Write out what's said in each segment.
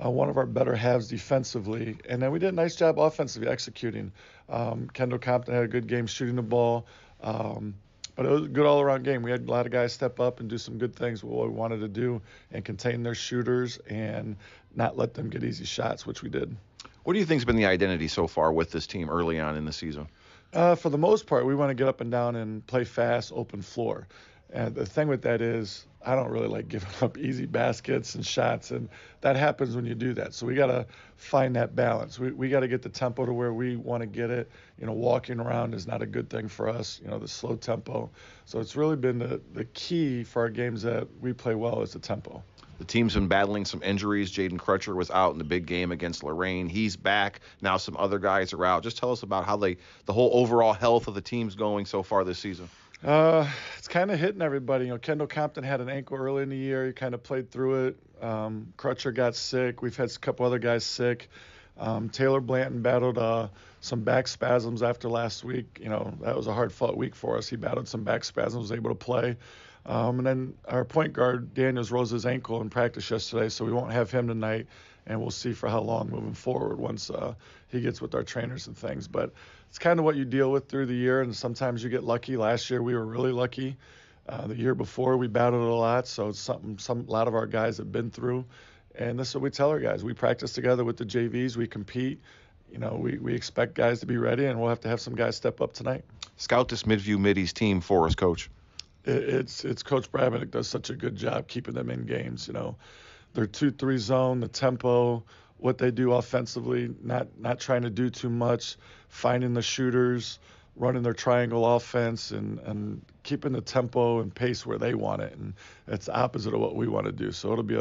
So one of our better halves defensively. And then we did a nice job offensively executing. Kendall Compton had a good game shooting the ball. But it was a good all-around game. We had a lot of guys step up and do some good things with what we wanted to do and contain their shooters and not let them get easy shots, which we did. What do you think has been the identity so far with this team early on in the season? For the most part, we want to get up and down and play fast, open floor. And the thing with that is, I don't really like giving up easy baskets and shots, and that happens when you do that. So we got to find that balance. We got to get the tempo to where we want to get it. Walking around is not a good thing for us, the slow tempo. So it's really been the key for our games that we play well is the tempo. The team's been battling some injuries. Jaden Crutcher was out in the big game against Lorraine. He's back. Now some other guys are out. Just tell us about how the whole overall health of the team's going so far this season. It's kind of hitting everybody. Kendall Compton had an ankle early in the year. He kind of played through it. Crutcher got sick. We've had a couple other guys sick. Taylor Blanton battled some back spasms after last week. That was a hard-fought week for us. He battled some back spasms, was able to play. And then our point guard, Daniels, rose his ankle in practice yesterday, so we won't have him tonight, and we'll see for how long moving forward once he gets with our trainers and things. But it's kind of what you deal with through the year, and sometimes you get lucky. Last year we were really lucky. The year before we battled it a lot, so it's something a lot of our guys have been through. And this is what we tell our guys. We practice together with the JVs. We compete. We expect guys to be ready, and we'll have to have some guys step up tonight. Scout this Midview Middies team for us, Coach. It's Coach Bradman does such a good job keeping them in games. Their 2-3 zone, the tempo, what they do offensively, not trying to do too much, finding the shooters, running their triangle offense, and keeping the tempo and pace where they want it. And it's the opposite of what we want to do. So it'll be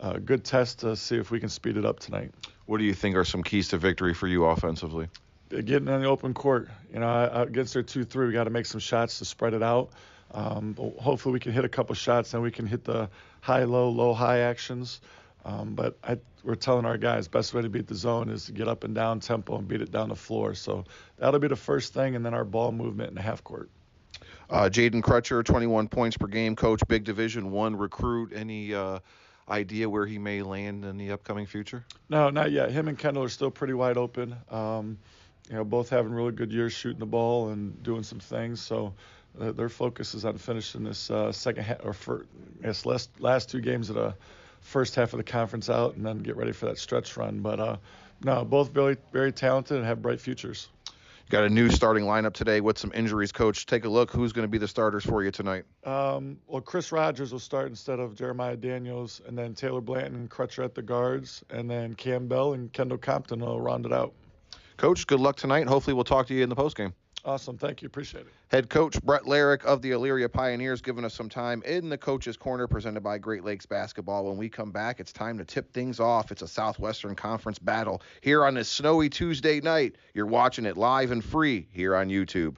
a good test to see if we can speed it up tonight. What do you think are some keys to victory for you offensively? Getting in the open court. Against their 2-3, we got to make some shots to spread it out. But hopefully we can hit a couple shots, and we can hit the high-low, low-high actions. But we're telling our guys, best way to beat the zone is to get up and down tempo and beat it down the floor. So that'll be the first thing, and then our ball movement in the half court. Jaden Crutcher, 21 points per game, Coach, big Division I recruit. Any idea where he may land in the upcoming future? No, not yet. Him and Kendall are still pretty wide open. Both having really good years shooting the ball and doing some things. So their focus is on finishing this second half, or last two games of the first half of the conference out, and then get ready for that stretch run. But no, both very, very talented and have bright futures. You got a new starting lineup today with some injuries, Coach. Take a look. Who's going to be the starters for you tonight? Well, Chris Rogers will start instead of Jeremiah Daniels, and then Taylor Blanton and Crutcher at the guards, and then Cam Bell and Kendall Compton will round it out. Coach, good luck tonight. Hopefully we'll talk to you in the postgame. Awesome. Thank you. Appreciate it. Head coach Brett Larrick of the Elyria Pioneers giving us some time in the Coach's Corner presented by Great Lakes Basketball. When we come back, it's time to tip things off. It's a Southwestern Conference battle here on this snowy Tuesday night. You're watching it live and free here on YouTube.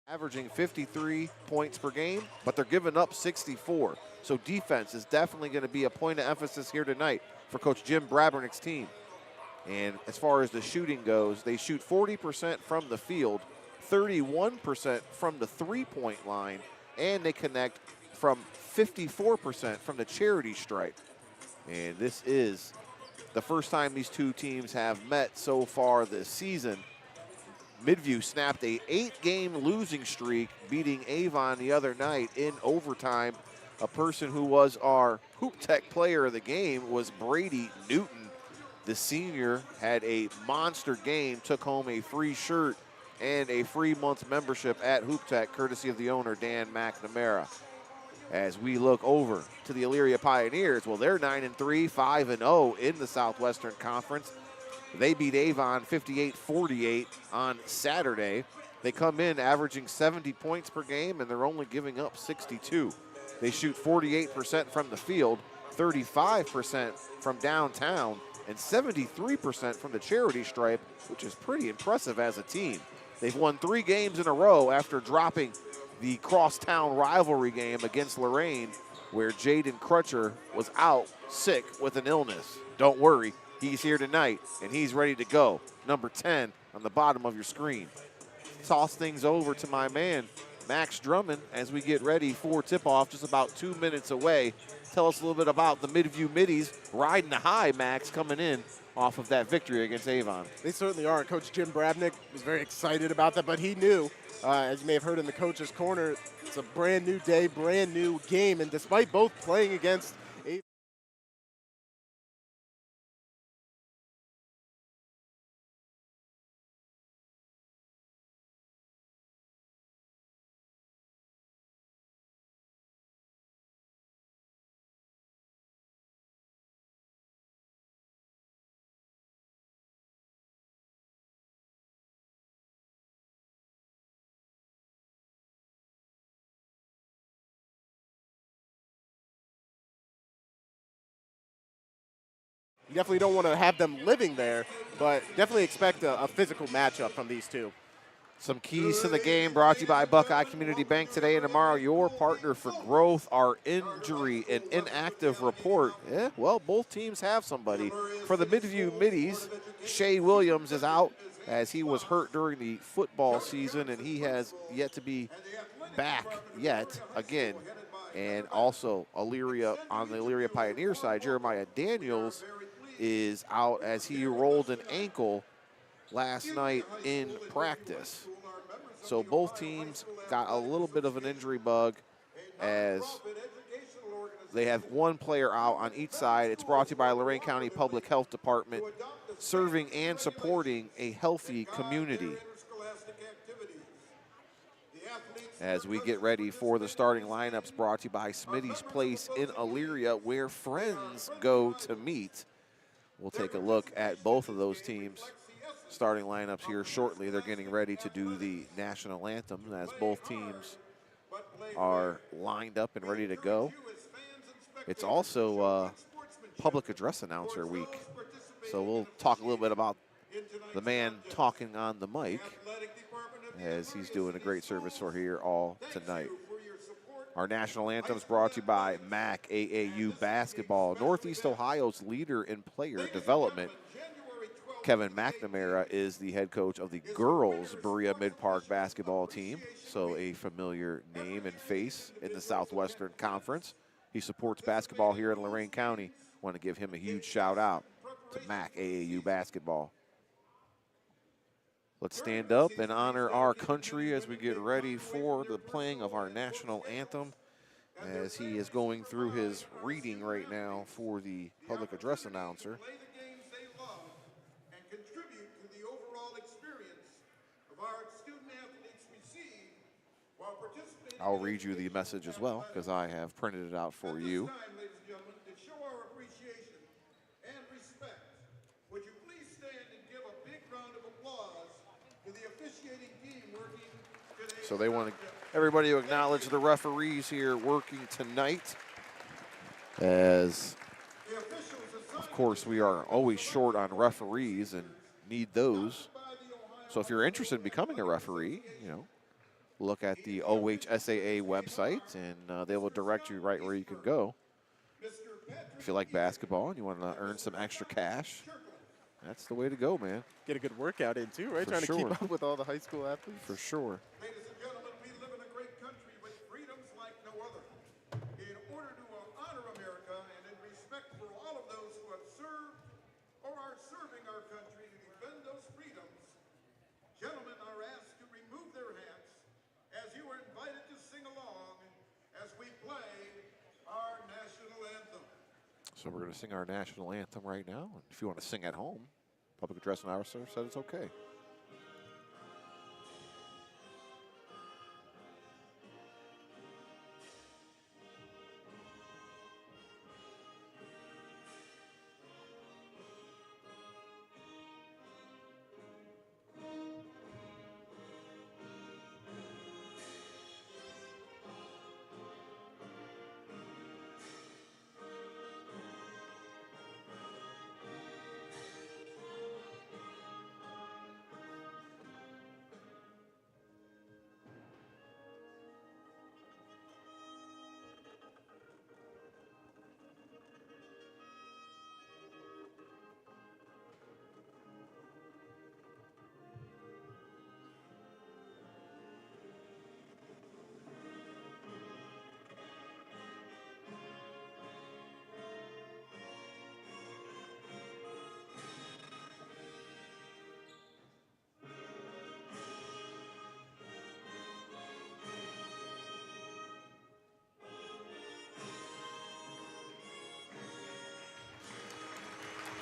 Averaging 53 points per game, but they're giving up 64. So defense is definitely going to be a point of emphasis here tonight for Coach Jim Brabernick's team. And as far as the shooting goes, they shoot 40% from the field, 31% from the three-point line, and they connect from 54% from the charity stripe. And this is the first time these two teams have met so far this season. Midview snapped a 8-game losing streak, beating Avon the other night in overtime. A person who was our Hoop Tech player of the game was Brady Newton. The senior had a monster game, took home a free shirt and a free month membership at Hoop Tech, courtesy of the owner, Dan McNamara. As we look over to the Elyria Pioneers, well, they're 9-3, 5-0 in the Southwestern Conference. They beat Avon 58-48 on Saturday. They come in averaging 70 points per game, and they're only giving up 62. They shoot 48% from the field, 35% from downtown, and 73% from the charity stripe, which is pretty impressive as a team. They've won 3 games in a row after dropping the crosstown rivalry game against Lorraine, where Jaden Crutcher was out sick with an illness. Don't worry, he's here tonight, and he's ready to go. Number 10 on the bottom of your screen. Toss things over to my man, Max Drummond, as we get ready for tip-off, just about 2 minutes away. Tell us a little bit about the Midview Middies riding the high, Max, coming in off of that victory against Avon. They certainly are. Coach Jim Brabnick was very excited about that, but he knew, as you may have heard in the coach's corner, it's a brand new day, brand new game, and despite both playing against Avon, you definitely don't want to have them living there, but definitely expect a physical matchup from these two. Some keys to the game brought to you by Buckeye Community Bank. Today and tomorrow, your partner for growth. Our injury and inactive report. Well, both teams have somebody. For the Midview Middies, Shea Williams is out as he was hurt during the football season, and he has yet to be back yet again. And also Elyria, on the Elyria Pioneer side, Jeremiah Daniels is out as he rolled an ankle last night in practice. So both teams got a little bit of an injury bug as they have one player out on each side. It's brought to you by Lorain County Public Health Department, serving and supporting a healthy community. As we get ready for the starting lineups, brought to you by Smitty's Place in Elyria, where friends go to meet. We'll take a look at both of those teams' starting lineups here shortly. They're getting ready to do the national anthem as both teams are lined up and ready to go. It's also public address announcer week, so we'll talk a little bit about the man talking on the mic, as he's doing a great service for here all tonight. Our national anthem is brought to you by MAC AAU Basketball, Northeast Ohio's leader in player development. Kevin McNamara is the head coach of the girls Berea Mid-Park basketball team, so a familiar name and face in the Southwestern Conference. He supports basketball here in Lorain County. Want to give him a huge shout out to MAC AAU Basketball. Let's stand up and honor our country as we get ready for the playing of our national anthem, as he is going through his reading right now for the public address announcer. I'll read you the message as well, because I have printed it out for you. So they want everybody to acknowledge the referees here working tonight, as, of course, we are always short on referees and need those. So if you're interested in becoming a referee, look at the OHSAA website, and they will direct you right where you can go. If you like basketball and you want to earn some extra cash, that's the way to go, man. Get a good workout in too, right? For Trying sure. to keep up with all the high school athletes. For sure. Ladies and gentlemen, we live in a great country with freedoms like no other. In order to honor America and in respect for all of those who have served or are serving our country to defend those freedoms, gentlemen are asked to remove their hats as you are invited to sing along as we play our national anthem. So we're going to sing our national anthem right now. And if you want to sing at home, Public Address Officer said it's okay.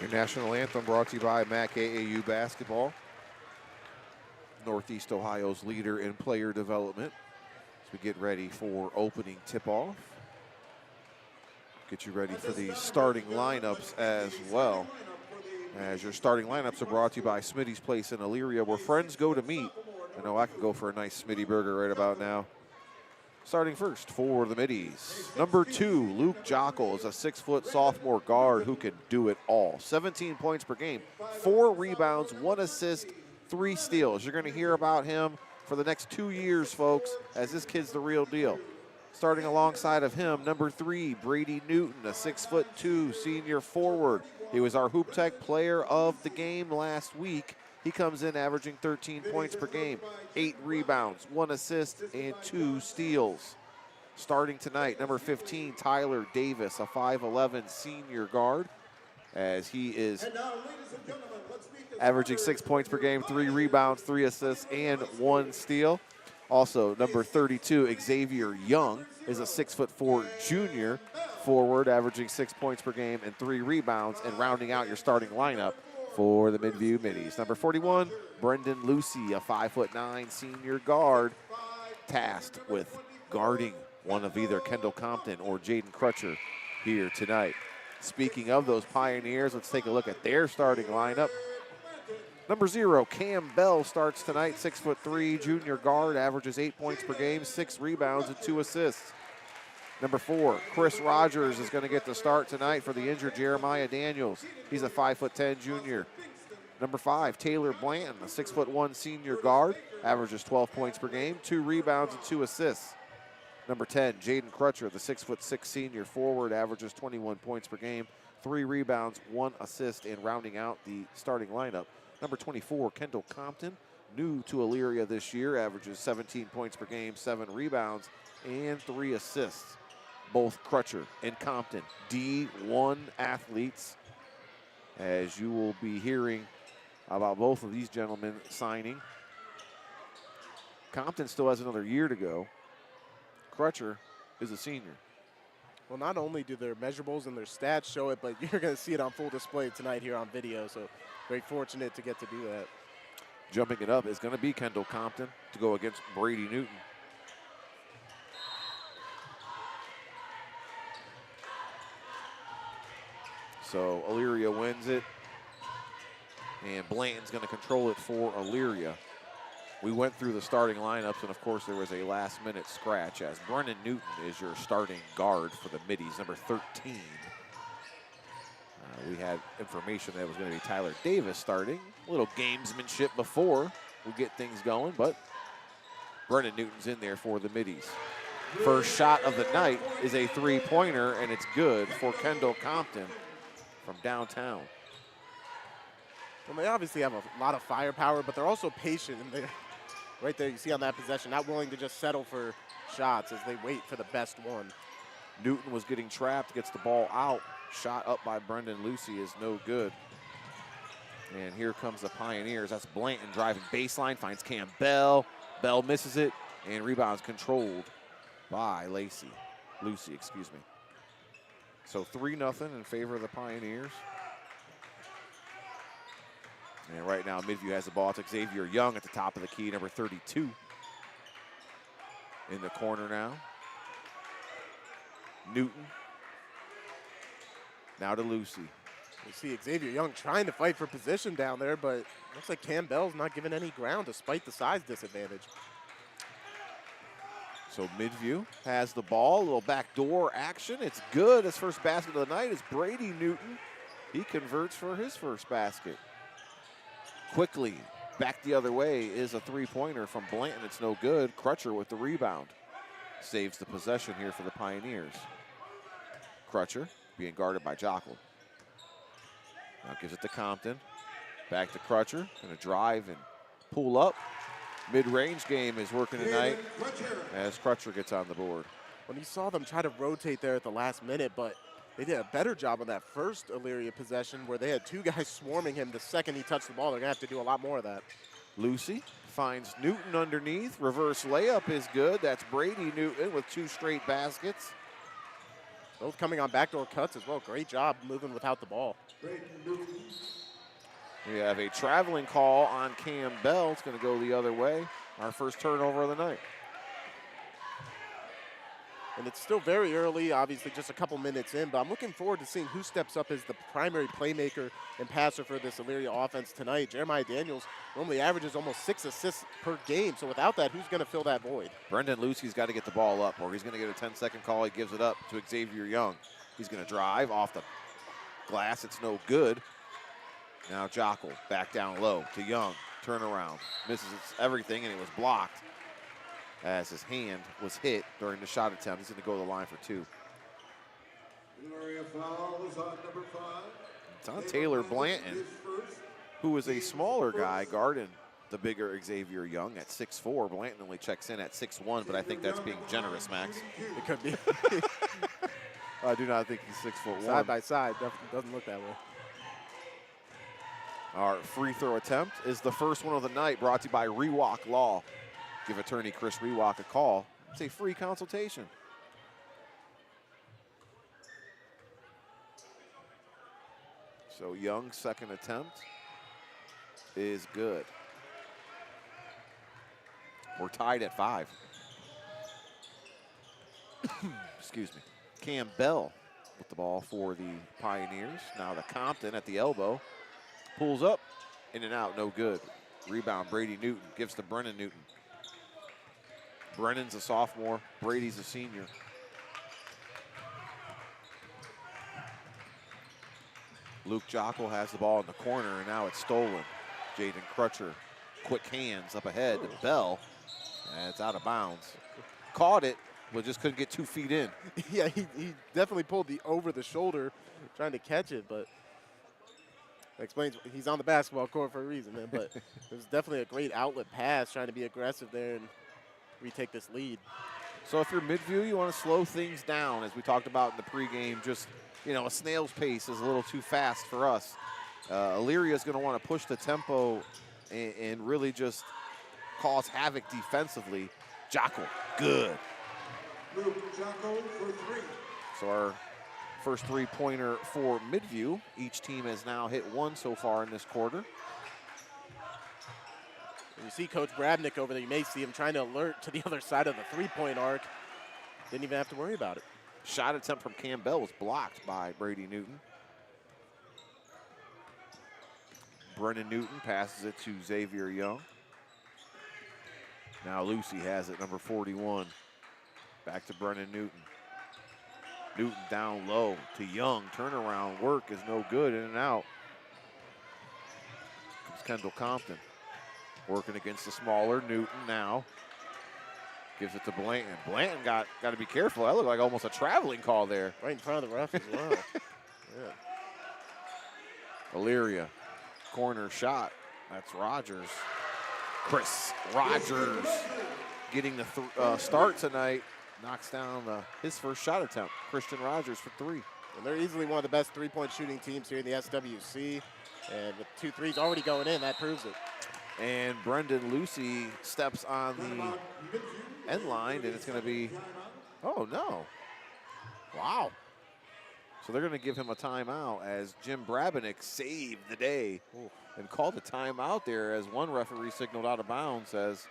Your national anthem brought to you by MAC AAU Basketball, Northeast Ohio's leader in player development. As we get ready for opening tip-off. Get you ready for the starting lineups as well. As your starting lineups are brought to you by Smitty's Place in Elyria, where friends go to meet. I know I can go for a nice Smitty burger right about now. Starting first for the Middies. Number 2, Luke Jockel is a 6-foot sophomore guard who can do it all. 17 points per game, 4 rebounds, 1 assist, 3 steals. You're going to hear about him for the next 2 years, folks, as this kid's the real deal. Starting alongside of him, number 3, Brady Newton, a 6'2" senior forward. He was our Hoop Tech player of the game last week. He comes in averaging 13 points per game, 8 rebounds, 1 assist, and 2 steals. Starting tonight, number 15, Tyler Davis, a 5'11" senior guard, as he is averaging 6 points per game, 3 rebounds, 3 assists, and 1 steal. Also, number 32, Xavier Young, is a 6'4" junior forward, averaging 6 points per game and 3 rebounds, and rounding out your starting lineup for the Midview Middies. Number 41, Brendan Lucy, a 5'9" senior guard, tasked with guarding one of either Kendall Compton or Jaden Crutcher here tonight. Speaking of those Pioneers, let's take a look at their starting lineup. Number 0, Cam Bell starts tonight, 6'3", junior guard, averages 8 points per game, 6 rebounds, and 2 assists. Number 4, Chris Rogers is going to get the start tonight for the injured Jeremiah Daniels. He's a 5'10" junior. Number 5, Taylor Blanton, a 6'1" senior guard, averages 12 points per game, 2 rebounds, and 2 assists. Number 10, Jaden Crutcher, the 6'6" senior forward, averages 21 points per game, 3 rebounds, 1 assist, and rounding out the starting lineup. Number 24, Kendall Compton, new to Elyria this year, averages 17 points per game, 7 rebounds, and 3 assists. Both Crutcher and Compton, D1 athletes, as you will be hearing about both of these gentlemen signing. Compton still has another year to go. Crutcher is a senior. Well, not only do their measurables and their stats show it, but you're going to see it on full display tonight here on video, so very fortunate to get to do that. Jumping it up is going to be Kendall Compton to go against Brady Newton. So Elyria wins it, and Blanton's going to control it for Elyria. We went through the starting lineups, and of course there was a last-minute scratch as Brennan Newton is your starting guard for the Middies, number 13. We had information that it was going to be Tyler Davis starting. A little gamesmanship before we get things going, but Brennan Newton's in there for the Middies. First shot of the night is a three-pointer, and it's good for Kendall Compton from downtown. Well, they obviously have a lot of firepower, but they're also patient. And they're right there, you see on that possession, not willing to just settle for shots as they wait for the best one. Newton was getting trapped, gets the ball out. Shot up by Brendan Lucy is no good. And here comes the Pioneers. That's Blanton driving baseline, finds Cam Bell. Bell misses it, and rebounds controlled by Lucy, excuse me. So 3-0 in favor of the Pioneers. And right now, Midview has the ball. It's Xavier Young at the top of the key, number 32. In the corner now. Newton. Now to Lucy. You see Xavier Young trying to fight for position down there, but looks like Cam Bell's not giving any ground despite the size disadvantage. So Midview has the ball, a little backdoor action. It's good. His first basket of the night is Brady Newton. He converts for his first basket. Quickly back the other way is a three-pointer from Blanton. It's no good. Crutcher with the rebound. Saves the possession here for the Pioneers. Crutcher being guarded by Jockle. Now gives it to Compton. Back to Crutcher. Going to drive and pull up. Mid-range game is working tonight as Crutcher gets on the board. When you saw them try to rotate there at the last minute, but they did a better job on that first Elyria possession where they had two guys swarming him the second he touched the ball. They're going to have to do a lot more of that. Lucy finds Newton underneath. Reverse layup is good. That's Brady Newton with 2 straight baskets. Both coming on backdoor cuts as well. Great job moving without the ball. We have a traveling call on Cam Bell. It's going to go the other way. Our first turnover of the night. And it's still very early, obviously just a couple minutes in, but I'm looking forward to seeing who steps up as the primary playmaker and passer for this Elyria offense tonight. Jeremiah Daniels normally averages almost 6 assists per game, so without that, who's going to fill that void? Brendan Lucy's got to get the ball up, or he's going to get a 10-second call. He gives it up to Xavier Young. He's going to drive off the glass. It's no good. Now Jockle back down low to Young. Turnaround. Misses everything, and it was blocked as his hand was hit during the shot attempt. He's going to go to the line for 2. Elyria foul is on number 5. It's on Taylor Blanton, who is a smaller guy guarding the bigger Xavier Young at 6'4". Blanton only checks in at 6'1", but I think that's being generous, Max. It could be. I do not think he's 6'1". Side by side, definitely doesn't look that way. Our free throw attempt is the first one of the night, brought to you by Rewalk Law. Give attorney Chris Rewalk a call. It's a free consultation. So Young's second attempt is good. We're tied at 5. Excuse me. Cam Bell with the ball for the Pioneers. Now to Compton at the elbow. Pulls up, in and out, no good. Rebound, Brady Newton gives to Brennan Newton. Brennan's a sophomore, Brady's a senior. Luke Jockle has the ball in the corner, and now it's stolen. Jaden Crutcher, quick hands up ahead to Bell, and it's out of bounds. Caught it, but just couldn't get 2 feet in. Yeah, he definitely pulled the over the shoulder trying to catch it, but that explains he's on the basketball court for a reason, man. But it was definitely a great outlet pass, trying to be aggressive there and retake this lead. So if you're Midview, you want to slow things down, as we talked about in the pregame. Just, you know, a snail's pace is a little too fast for us. Elyria is going to want to push the tempo and really just cause havoc defensively. Jockle, good. Luke Jockle for 3. So our first three-pointer for Midview. Each team has now hit 1 so far in this quarter. And you see Coach Brabnick over there. You may see him trying to alert to the other side of the three-point arc. Didn't even have to worry about it. Shot attempt from Cam Bell was blocked by Brady Newton. Brennan Newton passes it to Xavier Young. Now Lucy has it, number 41. Back to Brennan Newton. Newton down low to Young. Turnaround work is no good, in and out. Comes Kendall Compton. Working against the smaller Newton now. Gives it to Blanton. Blanton got to be careful. That looked like almost a traveling call there. Right in front of the ref as well. Yeah. Elyria, corner shot. That's Rogers. Chris Rogers getting the start tonight. Knocks down his first shot attempt. Christian Rogers for 3. And they're easily one of the best three-point shooting teams here in the SWC. And with 2 threes already going in, that proves it. And Brendan Lucy steps on the end line, and it's going to be, oh, no. Wow. So they're going to give him a timeout as Jim Brabenick saved the day and called a timeout there as one referee signaled out of bounds as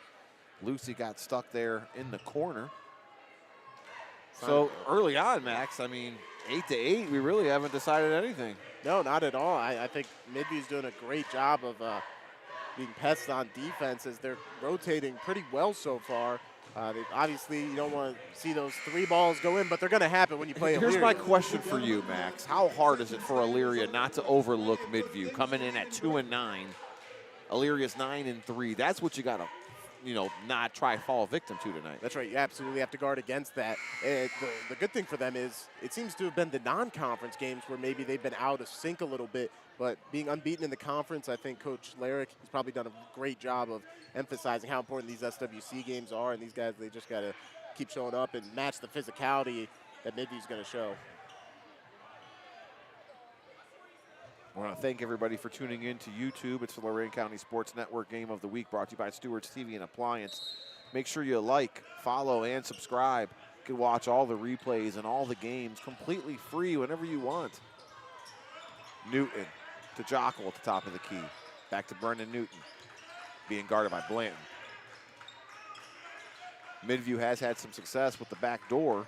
Lucy got stuck there in the corner. So early on, Max, I mean, 8-8, we really haven't decided anything. No, not at all. I think Midview's doing a great job of being pests on defense as they're rotating pretty well so far. Obviously, you don't want to see those 3 balls go in, but they're going to happen when you play Elyria. Here's my question for you, Max. How hard is it for Elyria not to overlook Midview? Coming in at 2-9, Elyria's 9-3. That's what you got to, not try to fall victim to tonight. That's right. You absolutely have to guard against that. And the good thing for them is it seems to have been the non-conference games where maybe they've been out of sync a little bit. But being unbeaten in the conference, I think Coach Lyric has probably done a great job of emphasizing how important these SWC games are. And these guys, they just got to keep showing up and match the physicality that Midview's going to show. I want to thank everybody for tuning in to YouTube. It's the Lorain County Sports Network Game of the Week brought to you by Stewart's TV and Appliance. Make sure you like, follow, and subscribe. You can watch all the replays and all the games completely free whenever you want. Newton to Jockel at the top of the key. Back to Brendan Newton, being guarded by Blanton. Midview has had some success with the back door.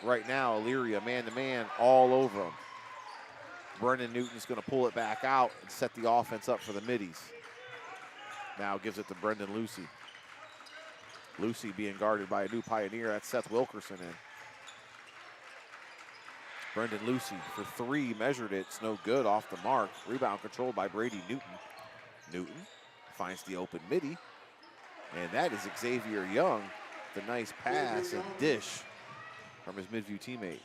Right now, Elyria man-to-man all over him. Brendan Newton's going to pull it back out and set the offense up for the Middies. Now gives it to Brendan Lucy. Lucy being guarded by a new pioneer. That's Seth Wilkerson in. Brendan Lucy for 3, measured it. It's no good, off the mark. Rebound controlled by Brady Newton. Newton finds the open midi. And that is Xavier Young. The nice pass and dish from his Midview teammate.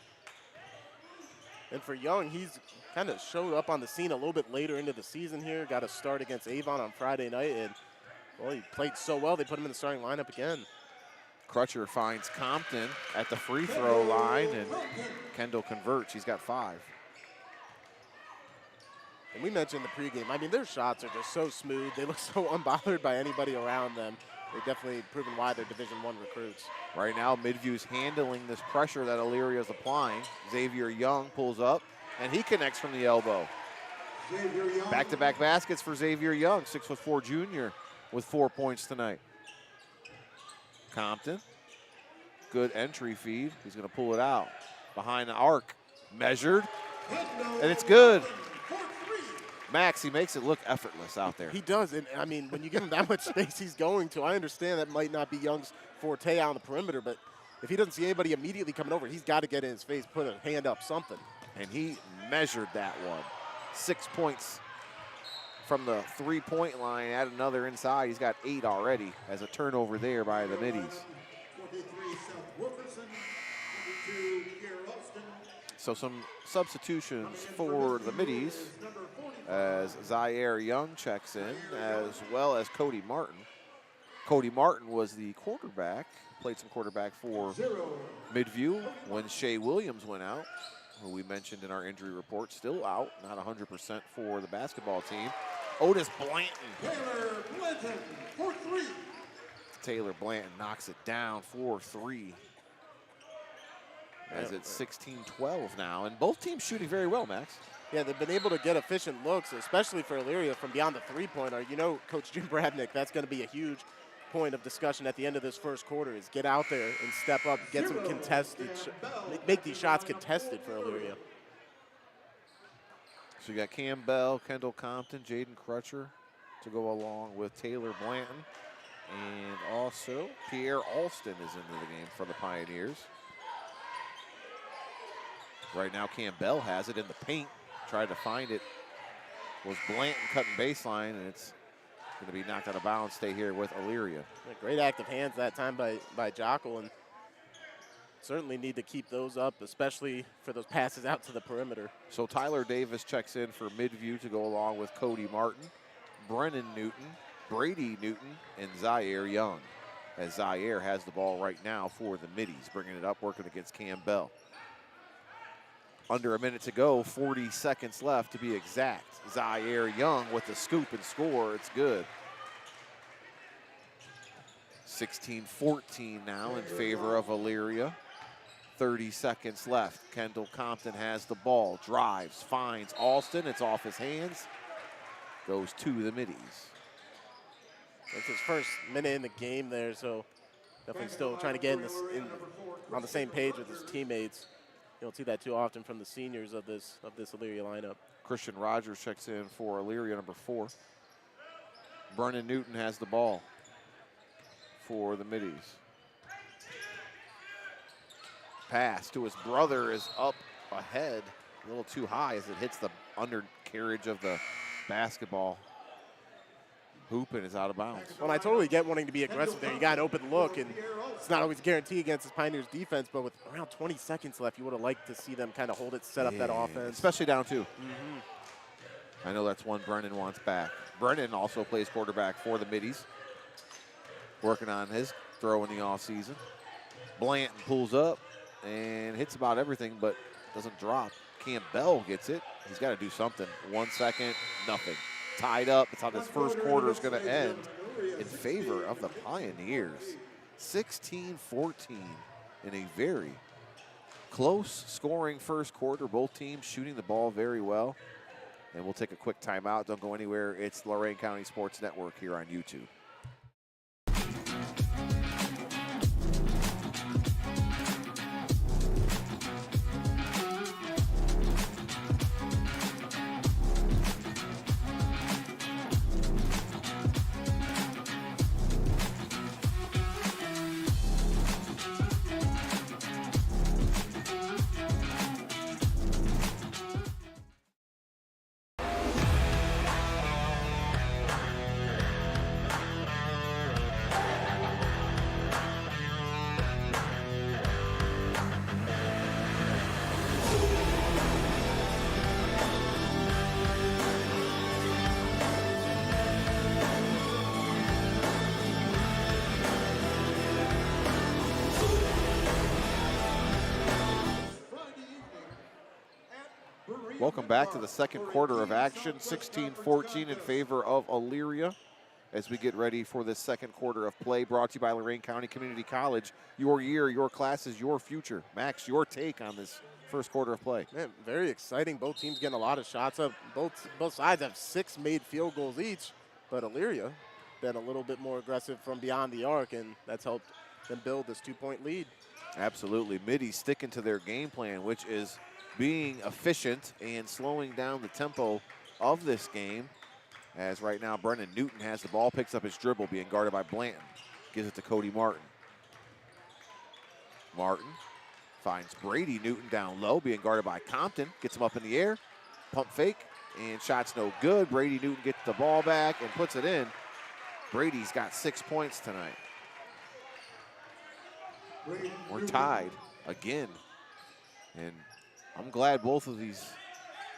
And for Young, he's kind of showed up on the scene a little bit later into the season here. Got a start against Avon on Friday night, and, well, he played so well, they put him in the starting lineup again. Crutcher finds Compton at the free throw line, and Kendall converts. He's got 5. And we mentioned the pregame. I mean, their shots are just so smooth. They look so unbothered by anybody around them. They've definitely proven why they're Division I recruits. Right now, Midview's handling this pressure that Elyria is applying. Xavier Young pulls up, and he connects from the elbow. Back-to-back baskets for Xavier Young, 6'4" junior, with 4 points tonight. Compton, good entry feed. He's going to pull it out. Behind the arc, measured, and it's good. Max, he makes it look effortless out there. He does, and I mean, when you give him that much space he's going to, I understand that might not be Young's forte out on the perimeter, but if he doesn't see anybody immediately coming over, he's got to get in his face, put a hand up, something. And he measured that one. 6 points from the three-point line, add another inside. He's got 8 already as a turnover there by the Middies. So some substitutions for the Middies as Zaire Young checks in, as well as Cody Martin. Cody Martin was the quarterback, played some quarterback for Midview when Shea Williams went out, who we mentioned in our injury report, still out, not 100% for the basketball team. Otis Blanton. Taylor Blanton for 3. Taylor Blanton knocks it down for 3. As it's 16-12 now, and both teams shooting very well, Max. Yeah, they've been able to get efficient looks, especially for Elyria from beyond the three-pointer. You know, Coach Jim Brabenick, that's going to be a huge point of discussion at the end of this first quarter is get out there and step up, get some contested, make these shots contested for Elyria. So you got Cam Bell, Kendall Compton, Jaden Crutcher to go along with Taylor Blanton. And also Pierre Alston is into the game for the Pioneers. Right now Cam Bell has it in the paint. Tried to find it. Was Blanton cutting baseline, and it's Going to be knocked out of bounds, stay here with Elyria. A great active hands that time by Jockle, and certainly need to keep those up, especially for those passes out to the perimeter. So Tyler Davis checks in for Midview to go along with Cody Martin, Brennan Newton, Brady Newton, and Zaire Young. As Zaire has the ball right now for the Middies, bringing it up, working against Cam Bell. Under a minute to go, 40 seconds left to be exact. Zaire Young with the scoop and score, it's good. 16-14 now in favor of Elyria. 30 seconds left. Kendall Compton has the ball, drives, finds Alston. It's off his hands. Goes to the Middies. It's his first minute in the game there, so definitely still trying to get on the same page with his teammates. You don't see that too often from the seniors of this Elyria lineup. Christian Rogers checks in for Elyria, number 4. Brennan Newton has the ball for the Middies. Pass to his brother is up ahead, a little too high as it hits the undercarriage of the basketball hoop and is out of bounds. Well, I totally get wanting to be aggressive there. You got an open look, and it's not always a guarantee against this Pioneers defense, but with around 20 seconds left, you would have liked to see them kind of hold it, set up that offense. Especially down 2. I know that's one Brennan wants back. Brennan also plays quarterback for the Middies, working on his throw in the offseason. Blanton pulls up and hits about everything, but doesn't drop. Cam Bell gets it. He's got to do something. 1 second, nothing. Tied up. It's how this first quarter is going to end in favor of the Pioneers. 16-14 in a very close scoring first quarter. Both teams shooting the ball very well. And we'll take a quick timeout. Don't go anywhere. It's Lorain County Sports Network here on YouTube. Welcome back to the second quarter of action, 16-14 in favor of Elyria as we get ready for this second quarter of play, brought to you by Lorain County Community College. Your year, your classes, your future. Max, your take on this first quarter of play. Man, very exciting. Both teams getting a lot of shots up. Both sides have 6 made field goals each, but Elyria been a little bit more aggressive from beyond the arc, and that's helped them build this 2-point lead. Absolutely. Middies sticking to their game plan, which is being efficient and slowing down the tempo of this game. As right now, Brennan Newton has the ball, picks up his dribble, being guarded by Blanton. Gives it to Cody Martin. Martin finds Brady Newton down low, being guarded by Compton. Gets him up in the air, pump fake, and shot's no good. Brady Newton gets the ball back and puts it in. Brady's got 6 points tonight. We're tied again. And I'm glad both of these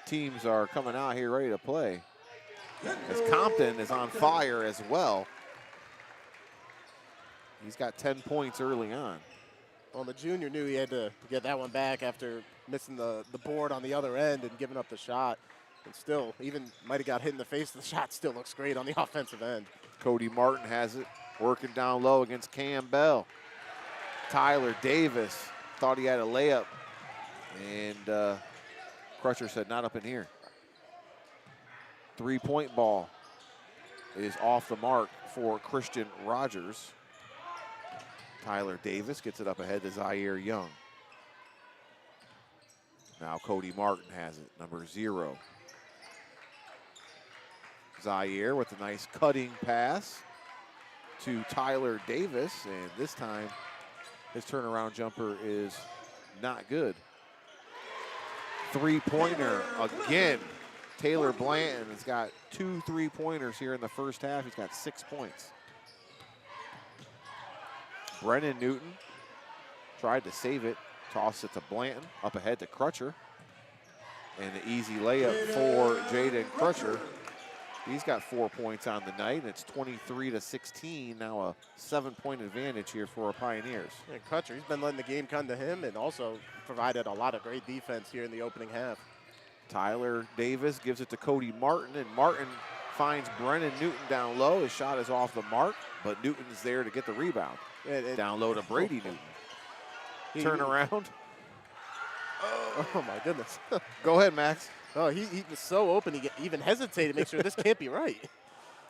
teams are coming out here ready to play, as Compton is on fire as well. He's got 10 points early on. Well, the junior knew he had to get that one back after missing the board on the other end and giving up the shot. And still, even might have got hit in the face. The shot still looks great on the offensive end. Cody Martin has it, working down low against Cam Bell. Tyler Davis thought he had a layup, and Crutcher said, not up in here. 3-point ball is off the mark for Christian Rogers. Tyler Davis gets it up ahead to Zaire Young. Now Cody Martin has it, number 0. Zaire with a nice cutting pass to Tyler Davis, and this time his turnaround jumper is not good. 3-pointer again. Taylor Blanton has got 2 3-pointers here in the first half. He's got 6 points. Brennan Newton tried to save it, tossed it to Blanton, up ahead to Crutcher. And an easy layup for Jaden Crutcher. He's got 4 points on the night, and it's 23-16, now a 7-point advantage here for our Pioneers. Yeah, Crutcher, he's been letting the game come to him and also provided a lot of great defense here in the opening half. Tyler Davis gives it to Cody Martin, and Martin finds Brennan Newton down low. His shot is off the mark, but Newton's there to get the rebound. Down low to Brady Newton. Turn around. Oh my goodness. Go ahead, Max. Oh, he was so open, he even hesitated to make sure this can't be right.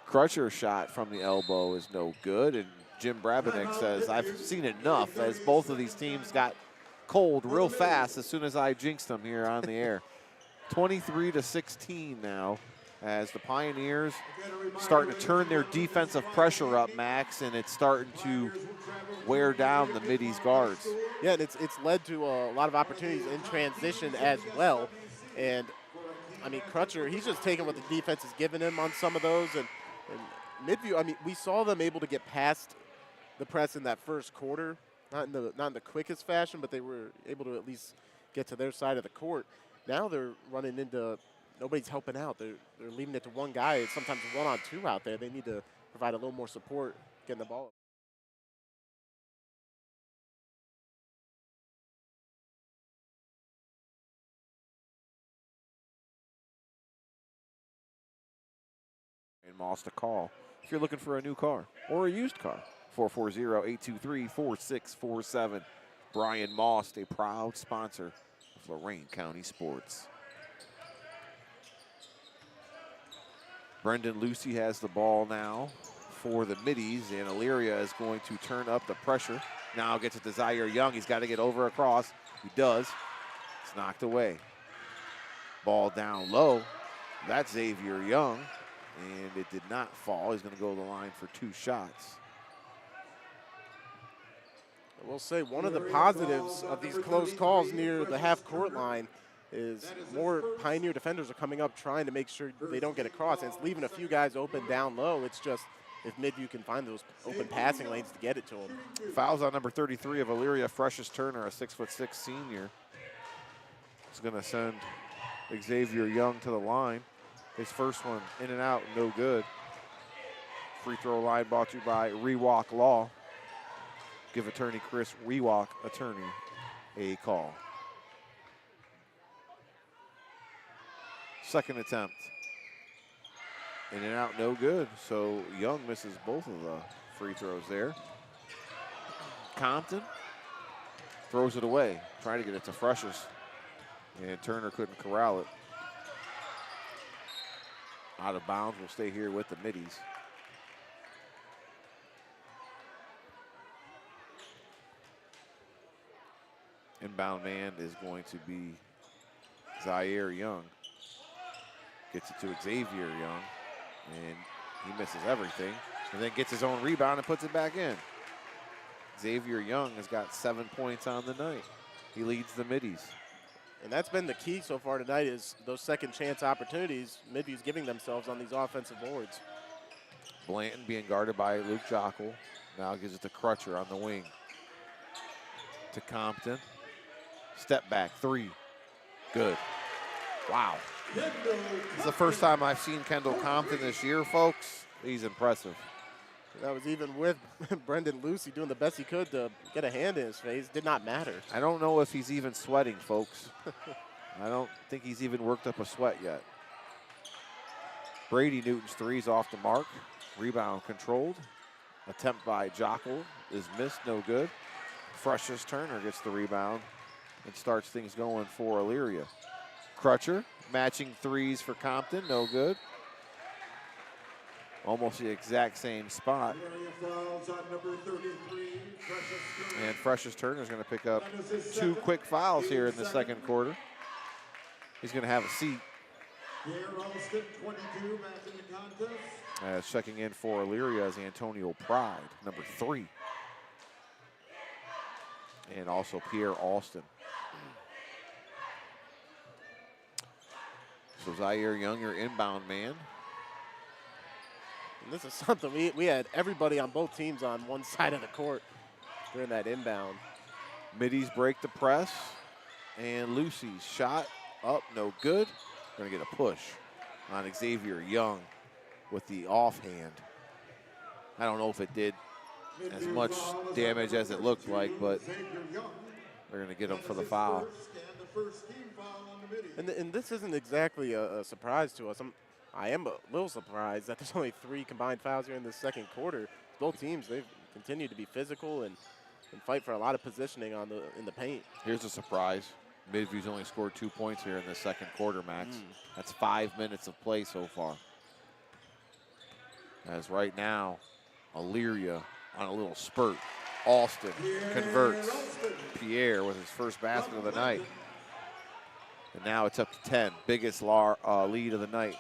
Crutcher's shot from the elbow is no good, and Jim Brabenick says, I've seen enough, as both of these teams got cold real fast as soon as I jinxed them here on the air. 23-16 now, as the Pioneers starting to turn their defensive pressure up, Max, and it's starting to wear down the Middies guards. Yeah, and it's led to a lot of opportunities in transition as well. And I mean, Crutcher, he's just taking what the defense is giving him on some of those. And Midview, I mean, we saw them able to get past the press in that first quarter, not in the quickest fashion, but they were able to at least get to their side of the court. Now they're running into nobody's helping out. They're leaving it to one guy. It's sometimes 1-on-2 out there. They need to provide a little more support getting the ball. And Moss to call if you're looking for a new car or a used car. 440-823-4647. Brian Moss, a proud sponsor of Lorain County Sports. Brendan Lucy has the ball now for the Middies, and Elyria is going to turn up the pressure. Now gets it to Zaire Young. He's got to get over across. He does. It's knocked away. Ball down low. That's Xavier Young, and it did not fall. He's going to go to the line for 2 shots. I will say one of the positives of these close calls near the half-court line is more Pioneer defenders are coming up trying to make sure they don't get across, and it's leaving a few guys open down low. It's just if Midview can find those open passing lanes to get it to them. Fouls on number 33 of Elyria, Freshest Turner, a 6'6" senior. He's going to send Xavier Young to the line. His first one in and out, no good. Free throw line brought to you by Rewalk Law. Give attorney Chris Rewalk, attorney, a call. Second attempt. In and out, no good. So Young misses both of the free throws there. Compton throws it away, trying to get it to Freshest. And Turner couldn't corral it. Out of bounds, will stay here with the Middies. Inbound man is going to be Zaire Young. Gets it to Xavier Young, and he misses everything, and then gets his own rebound and puts it back in. Xavier Young has got 7 points on the night. He leads the Middies. And that's been the key so far tonight is those second chance opportunities Midview's giving themselves on these offensive boards. Blanton being guarded by Luke Jockel. Now gives it to Crutcher on the wing. To Compton. Step back, 3. Good. Wow. This is the first time I've seen Kendall Compton this year, folks. He's impressive. That was even with Brendan Lucy doing the best he could to get a hand in his face. Did not matter. I don't know if he's even sweating, folks. I don't think he's even worked up a sweat yet. Brady Newton's 3's off the mark. Rebound controlled. Attempt by Jockel is missed, no good. Freshest Turner gets the rebound and starts things going for Elyria. Crutcher matching 3s for Compton, no good. Almost the exact same spot. And Freshest Turner is going to pick up 2 quick fouls here in the second quarter. He's going to have a seat. As checking in for Elyria is Antonio Pride, number 3. And also Pierre Alston. So Zaire Young, your inbound man. And this is something we had everybody on both teams on one side of the court during that inbound. Middies break the press. And Lucy's shot up, no good. Going to get a push on Xavier Young with the offhand. I don't know if it did as much damage as it looked like, but they're going to get him for the foul. And this isn't exactly a surprise to us. I am a little surprised that there's only 3 combined fouls here in the second quarter. Both teams, they've continued to be physical and fight for a lot of positioning in the paint. Here's a surprise. Midview's only scored 2 points here in the second quarter, Max. That's 5 minutes of play so far. As right now, Elyria on a little spurt. Alston converts. Pierre with his first basket of the night. And now it's up to 10. Biggest lead of the night.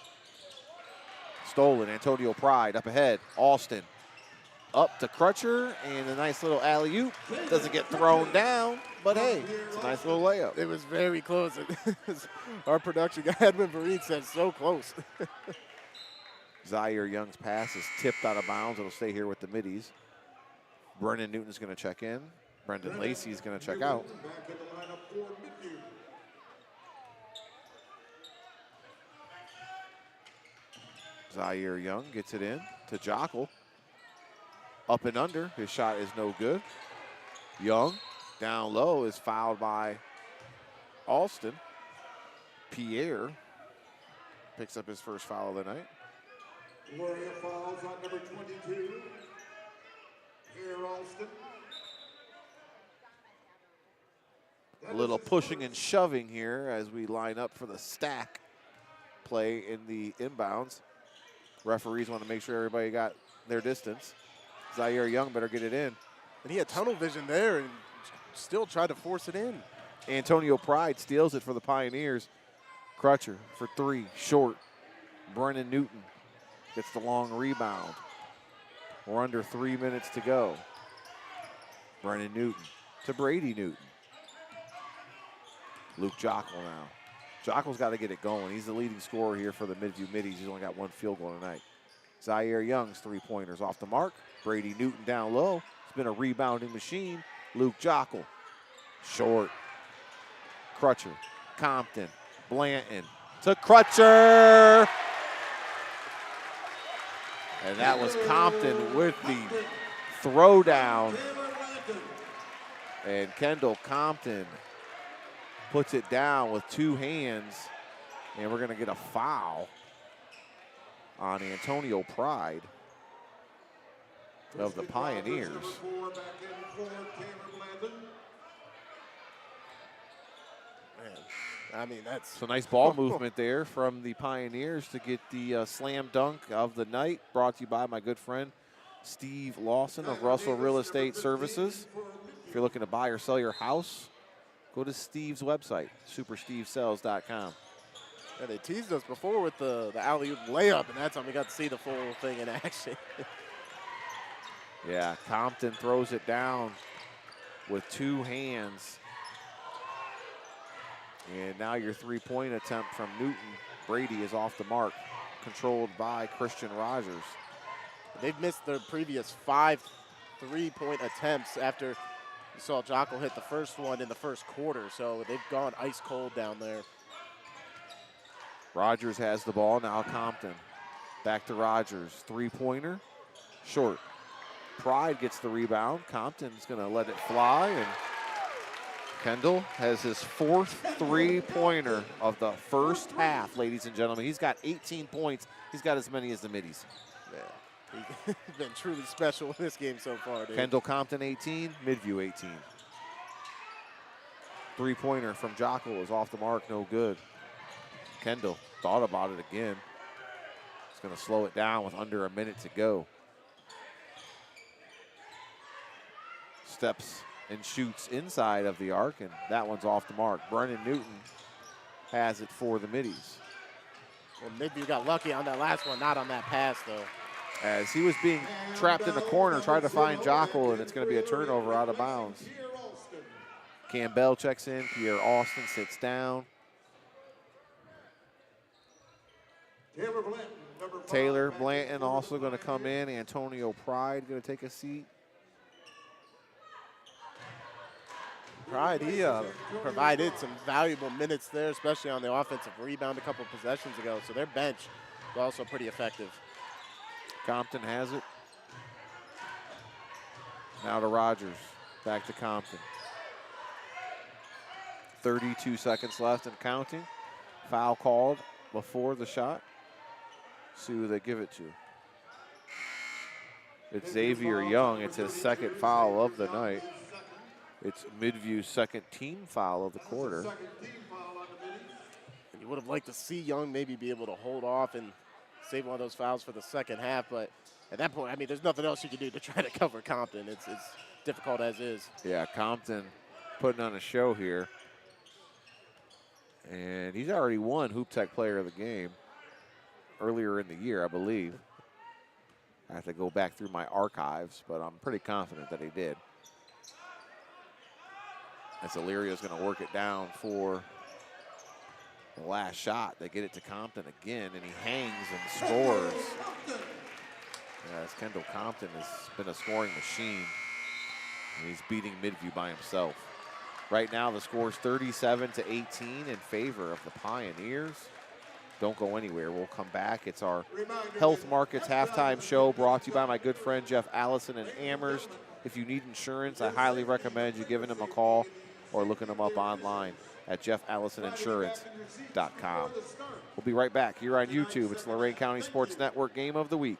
Stolen. Antonio Pride up ahead. Alston up to Crutcher, and a nice little alley-oop. Doesn't get thrown down, but hey, it's a nice little layup. It was very close. Our production guy, Edwin Fareed, said so close. Zaire Young's pass is tipped out of bounds. It'll stay here with the Middies. Brennan Newton's going to check in. Brendan Lacey's going to check out. Zaire Young gets it in to Jockle. Up and under. His shot is no good. Young down low is fouled by Alston. Pierre picks up his first foul of the night. Elyria fouls on number 22. Pierre Alston. A little pushing and shoving here as we line up for the stack play in the inbounds. Referees want to make sure everybody got their distance. Zaire Young better get it in. And he had tunnel vision there and still tried to force it in. Antonio Pride steals it for the Pioneers. Crutcher for 3, short. Brennan Newton gets the long rebound. We're under 3 minutes to go. Brennan Newton to Brady Newton. Luke Jockle now. Jockle's got to get it going. He's the leading scorer here for the Midview Middies. He's only got 1 field goal tonight. Zaire Young's 3-pointers off the mark. Brady Newton down low. It's been a rebounding machine. Luke Jockle, short. Crutcher, Compton, Blanton to Crutcher. And that was Compton with the throwdown. And Kendall Compton puts it down with 2 hands. And we're going to get a foul on Antonio Pride of the Pioneers. Man, I mean, that's So nice ball movement there from the Pioneers to get the slam dunk of the night, brought to you by my good friend Steve Lawson of Russell Real Estate Services. If you're looking to buy or sell your house, go to Steve's website, superstevesells.com. Yeah, they teased us before with the alley-oop layup, and that's when we got to see the full thing in action. Yeah, Compton throws it down with 2 hands. And now your 3-point attempt from Newton. Brady is off the mark, controlled by Christian Rogers. They've missed their previous 5 3-point attempts after you saw Jockle hit the first one in the first quarter, so they've gone ice cold down there. Rogers has the ball, now Compton. Back to Rogers, 3-pointer, short. Pride gets the rebound. Compton's gonna let it fly, and Kendall has his 4th 3-pointer of the first half, ladies and gentlemen. He's got 18 points. He's got as many as the Middies. Yeah, he's been truly special in this game so far, dude. Kendall Compton 18, Midview 18. 3-pointer from Jockle is off the mark, no good. Kendall thought about it again. He's gonna slow it down with under a minute to go. Steps and shoots inside of the arc, and that one's off the mark. Brennan Newton has it for the Middies. Well, Midview got lucky on that last one, not on that pass, though. As he was being trapped in the corner, tried to find Jockle, and it's going to be a turnover out of bounds. Campbell checks in. Pierre Alston sits down. Taylor Blanton also going to come in. Antonio Pride going to take a seat. Pride, he provided some valuable minutes there, especially on the offensive rebound a couple possessions ago. So their bench is also pretty effective. Compton has it. Now to Rogers. Back to Compton. 32 seconds left and counting. Foul called before the shot. See who they give it to. It's Xavier Young. It's his second foul of the night. It's Midview's second team foul of the quarter. And you would have liked to see Young maybe be able to hold off and save one of those fouls for the second half, but at that point, I mean, there's nothing else you can do to try to cover Compton. It's difficult as is. Yeah, Compton putting on a show here. And he's already won Hoop Tech Player of the Game earlier in the year, I believe. I have to go back through my archives, but I'm pretty confident that he did. As Elyria is going to work it down for the last shot. They get it to Compton again, and he hangs and scores. As Kendall Compton has been a scoring machine, and he's beating Midview by himself. Right now, the score is 37-18 in favor of the Pioneers. Don't go anywhere. We'll come back. It's our Health Markets halftime show brought to you by my good friend Jeff Allison in Amherst. If you need insurance, I highly recommend you giving him a call or looking him up online at jeffallasoninsurance.com. We'll be right back here on YouTube. It's Lorain County Sports Network Game of the Week.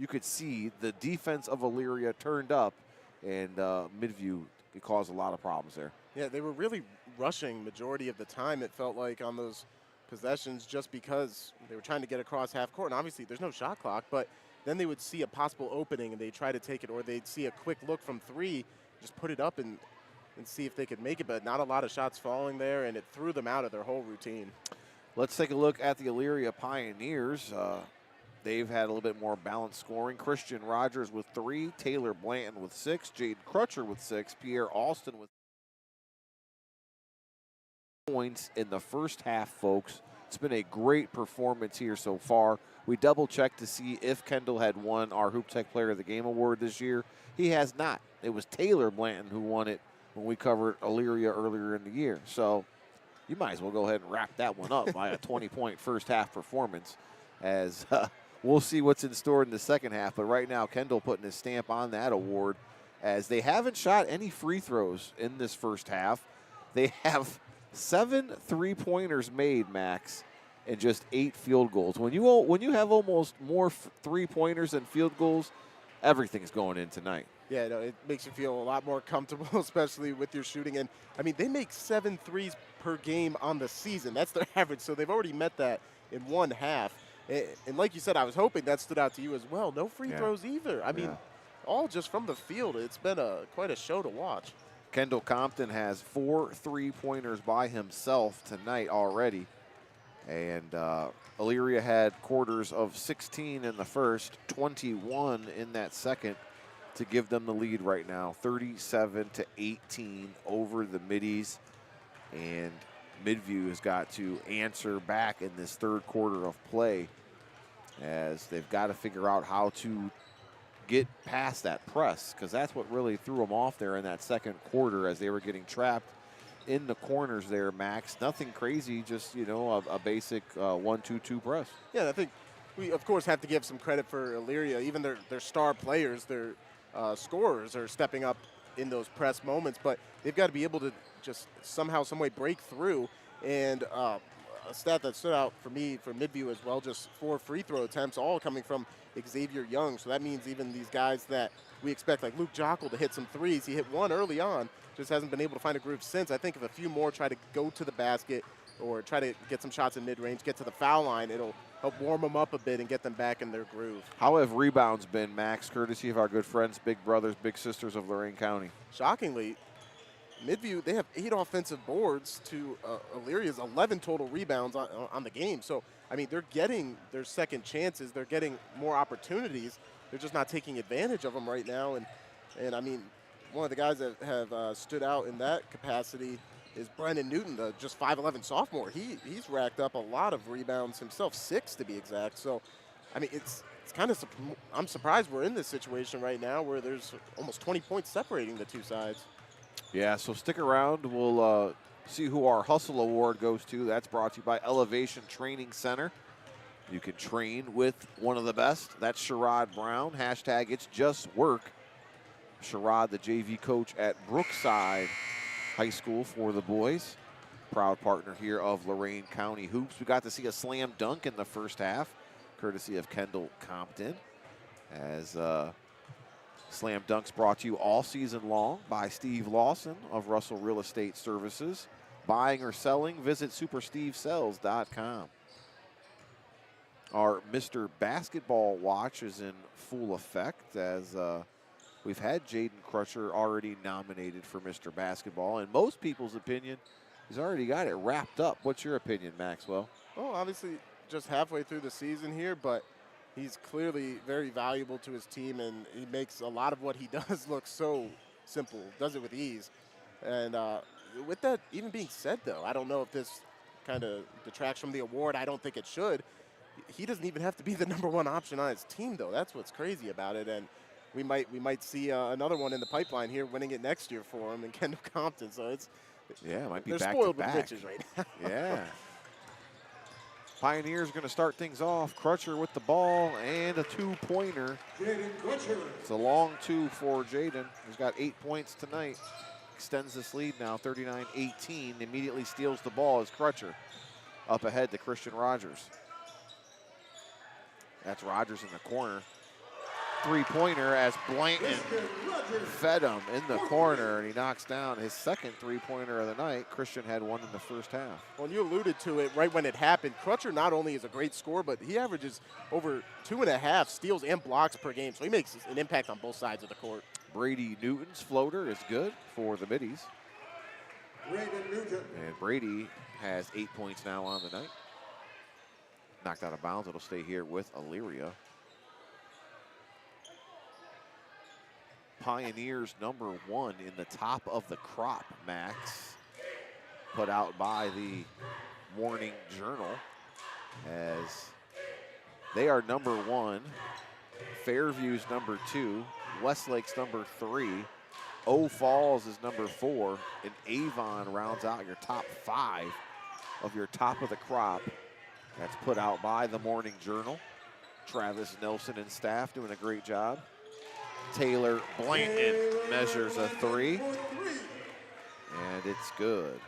you could see the defense of Elyria turned up, and Midview could cause a lot of problems there. Yeah, they were really rushing majority of the time, it felt like, on those possessions just because they were trying to get across half court. And obviously there's no shot clock, but then they would see a possible opening and they'd try to take it, or they'd see a quick look from three, just put it up and see if they could make it. But not a lot of shots falling there, and it threw them out of their whole routine. Let's take a look at the Elyria Pioneers. They've had a little bit more balanced scoring. Christian Rogers with 3, Taylor Blanton with 6, Jaden Crutcher with 6, Pierre Alston with points in the first half, folks. It's been a great performance here so far. We double-checked to see if Kendall had won our Hoop Tech Player of the Game award this year. He has not. It was Taylor Blanton who won it when we covered Elyria earlier in the year. So you might as well go ahead and wrap that one up by a 20-point first half performance, as we'll see what's in store in the second half. But right now, Kendall putting his stamp on that award, as they haven't shot any free throws in this first half. They have 7 3-pointers made, Max, and just 8 field goals. When you have almost more 3-pointers than field goals, everything's going in tonight. Yeah, no, it makes you feel a lot more comfortable, especially with your shooting. And, I mean, they make 7 threes per game on the season. That's their average, so they've already met that in one half. And like you said, I was hoping that stood out to you as well. No free throws either. I mean, all just from the field. It's been quite a show to watch. Kendall Compton has 4 3-pointers by himself tonight already. And Elyria had quarters of 16 in the first, 21 in that second, to give them the lead right now, 37-18 over the Middies. And Midview has got to answer back in this third quarter of play, as they've got to figure out how to get past that press, because that's what really threw them off there in that second quarter, as they were getting trapped in the corners there, Max. Nothing crazy, just, a basic 1-2-2 press. Yeah, I think we, of course, have to give some credit for Elyria. Even their star players, their scorers are stepping up in those press moments, but they've got to be able to just somehow, some way break through. And a stat that stood out for me for Midview as well, just 4 free throw attempts, all coming from Xavier Young. So that means even these guys that we expect, like Luke Jockel, to hit some threes. He hit one early on, just hasn't been able to find a groove since. I think if a few more try to go to the basket or try to get some shots in mid-range, get to the foul line, it'll help warm them up a bit and get them back in their groove. How have rebounds been, Max, courtesy of our good friends, big brothers, big sisters of Lorain County? Shockingly, Midview, they have 8 offensive boards to Elyria's 11 total rebounds on the game. So, I mean, they're getting their second chances. They're getting more opportunities. They're just not taking advantage of them right now. And I mean, one of the guys that have stood out in that capacity is Brendan Newton, the just 5'11" sophomore. He's racked up a lot of rebounds himself, 6 to be exact. So, I mean, it's kind of I'm surprised we're in this situation right now where there's almost 20 points separating the two sides. Yeah, so stick around. We'll see who our Hustle Award goes to. That's brought to you by Elevation Training Center. You can train with one of the best. That's Sherrod Brown. Hashtag It's Just Work. Sherrod, the JV coach at Brookside High School for the boys. Proud partner here of Lorain County Hoops. We got to see a slam dunk in the first half, courtesy of Kendall Compton, as slam dunks brought to you all season long by Steve Lawson of Russell Real Estate Services. Buying or selling, visit superstevesells.com. Our Mr. Basketball watch is in full effect, as we've had Jaden Crutcher already nominated for Mr. Basketball. In most people's opinion, he's already got it wrapped up. What's your opinion, Maxwell? Well, obviously just halfway through the season here, but he's clearly very valuable to his team, and he makes a lot of what he does look so simple, does it with ease. And with that even being said, though, I don't know if this kind of detracts from the award. I don't think it should. He doesn't even have to be the #1 option on his team, though. That's what's crazy about it. And we might see another one in the pipeline here, winning it next year for him in Kendall Compton. So it might be they're back spoiled to back. with riches right now. Yeah. Pioneers going to start things off. Crutcher with the ball and a 2-pointer. It's a long 2 for Jaden. He's got 8 points tonight. Extends this lead now, 39-18. Immediately steals the ball as Crutcher up ahead to Christian Rogers. That's Rogers in the corner. three-pointer as Blanton fed him in the corner, and he knocks down his second three-pointer of the night. Christian had one in the first half. Well, you alluded to it right when it happened. Crutcher not only is a great scorer, but he averages over 2.5 steals and blocks per game, so he makes an impact on both sides of the court. Brady Newton's floater is good for the Middies. And Brady has 8 points now on the night. Knocked out of bounds. It'll stay here with Elyria. Pioneers #1 in the top of the crop, Max. Put out by the Morning Journal, as they are #1. Fairview's #2. Westlake's #3. Eau Falls is #4. And Avon rounds out your top 5 of your top of the crop. That's put out by the Morning Journal. Travis Nelson and staff doing a great job. Taylor Blanton measures a 3. And it's good.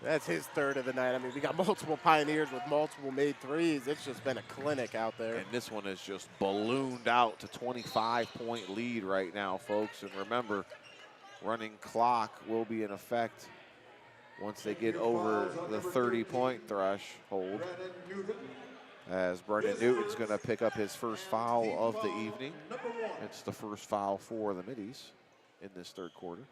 That's his third of the night. I mean, we got multiple Pioneers with multiple made threes. It's just been a clinic out there. And this one is just ballooned out to 25-point lead right now, folks. And remember, running clock will be in effect once they get over the 30-point threshold, as Brendan Newton's going to pick up his first foul of the evening. It's the first foul for the Middies in this third quarter.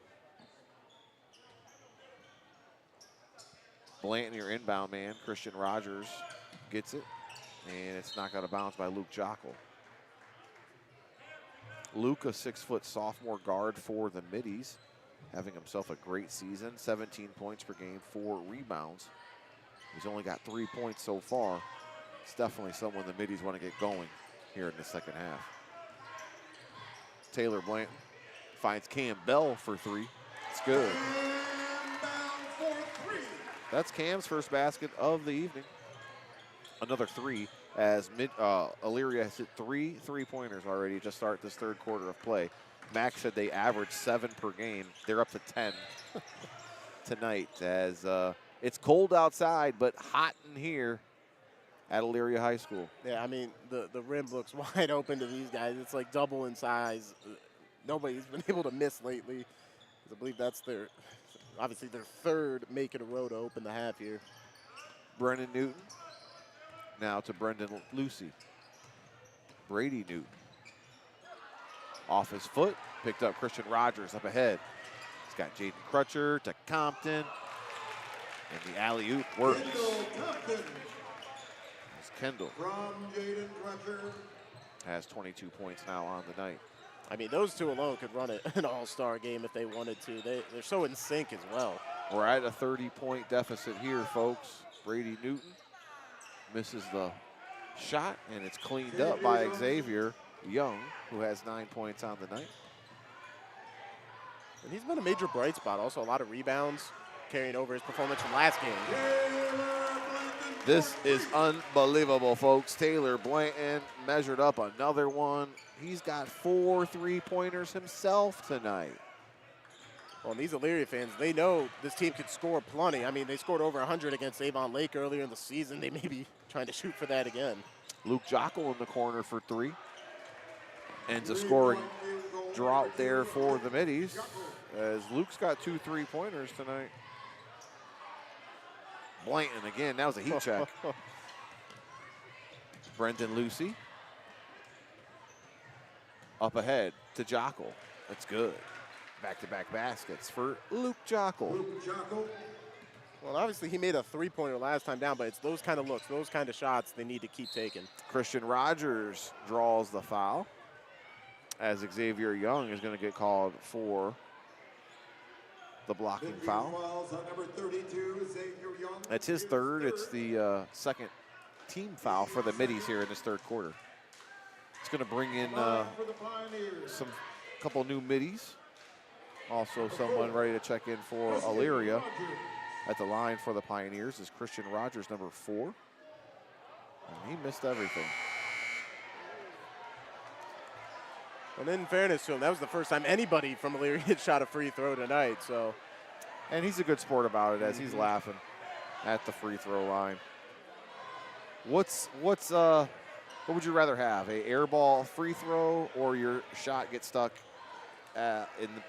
Blanton, your inbound man, Christian Rogers gets it, and it's knocked out of bounds by Luke Jockel. Luke, a 6-foot sophomore guard for the Middies, having himself a great season, 17 points per game, 4 rebounds. He's only got 3 points so far. It's definitely someone the Middies want to get going here in the second half. Taylor Blanton finds Cam Bell for 3. It's good. That's Cam's first basket of the evening. Another 3, as Elyria has hit 3 3-pointers already to start this third quarter of play. Max said they average 7 per game. They're up to 10 tonight, as it's cold outside, but hot in here at Elyria High School. Yeah, I mean, the rim looks wide open to these guys. It's like double in size. Nobody's been able to miss lately. I believe that's obviously their third make it a row to open the half here. Brendan Newton. Now to Brendan Lucy. Brady Newton. Off his foot, picked up Christian Rogers up ahead. He's got Jaden Crutcher to Compton. And the alley-oop works. It's Kendall. Has 22 points now on the night. I mean, those two alone could run an all-star game if they wanted to. They're so in sync as well. We're at a 30-point deficit here, folks. Brady Newton misses the shot, and it's cleaned up by Xavier Young, who has 9 points on the night. And he's been a major bright spot. Also, a lot of rebounds, carrying over his performance from last game. This is unbelievable, folks. Taylor Blanton measured up another one. He's got 4 3-pointers himself tonight. Well, and these Elyria fans, they know this team can score plenty. I mean, they scored over 100 against Avon Lake earlier in the season. They may be trying to shoot for that again. Luke Jockel in the corner for 3. Ends a scoring drought there for the Middies, as Luke's got 2 3-pointers tonight. Blanton again, that was a heat check. Brendan Lucy. Up ahead to Jockel. That's good. Back-to-back baskets for Luke Jockel. Well, obviously he made a 3-pointer last time down, but it's those kind of looks, those kind of shots they need to keep taking. Christian Rogers draws the foul, as Xavier Young is going to get called for the blocking foul. That's his third. It's the second team foul for the Middies here in this third quarter. It's going to bring in couple new Middies. Also someone ready to check in for Elyria. At the line for the Pioneers is Christian Rogers, number 4. And he missed everything. And in fairness to him, that was the first time anybody from Elyria had shot a free throw tonight. So, and he's a good sport about it, as he's laughing at the free throw line. What's What would you rather have, a air ball free throw or your shot get stuck